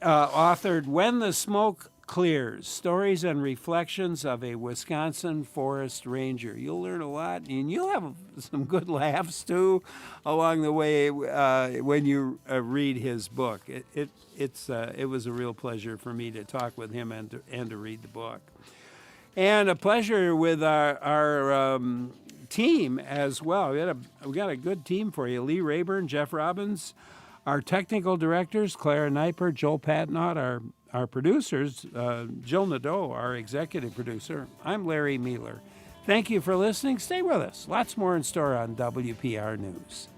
authored When the Smoke Clears, Stories and Reflections of a Wisconsin Forest Ranger. You'll learn a lot, and you'll have some good laughs, too, along the way when you read his book. It was a real pleasure for me to talk with him and to read the book. And a pleasure with our team as well. We got a good team for you. Lee Rayburn, Jeff Robbins, our technical directors, Clara Kniper, Joel Patnott, our producers, Jill Nadeau, our executive producer. I'm Larry Mealer. Thank you for listening. Stay with us. Lots more in store on WPR News.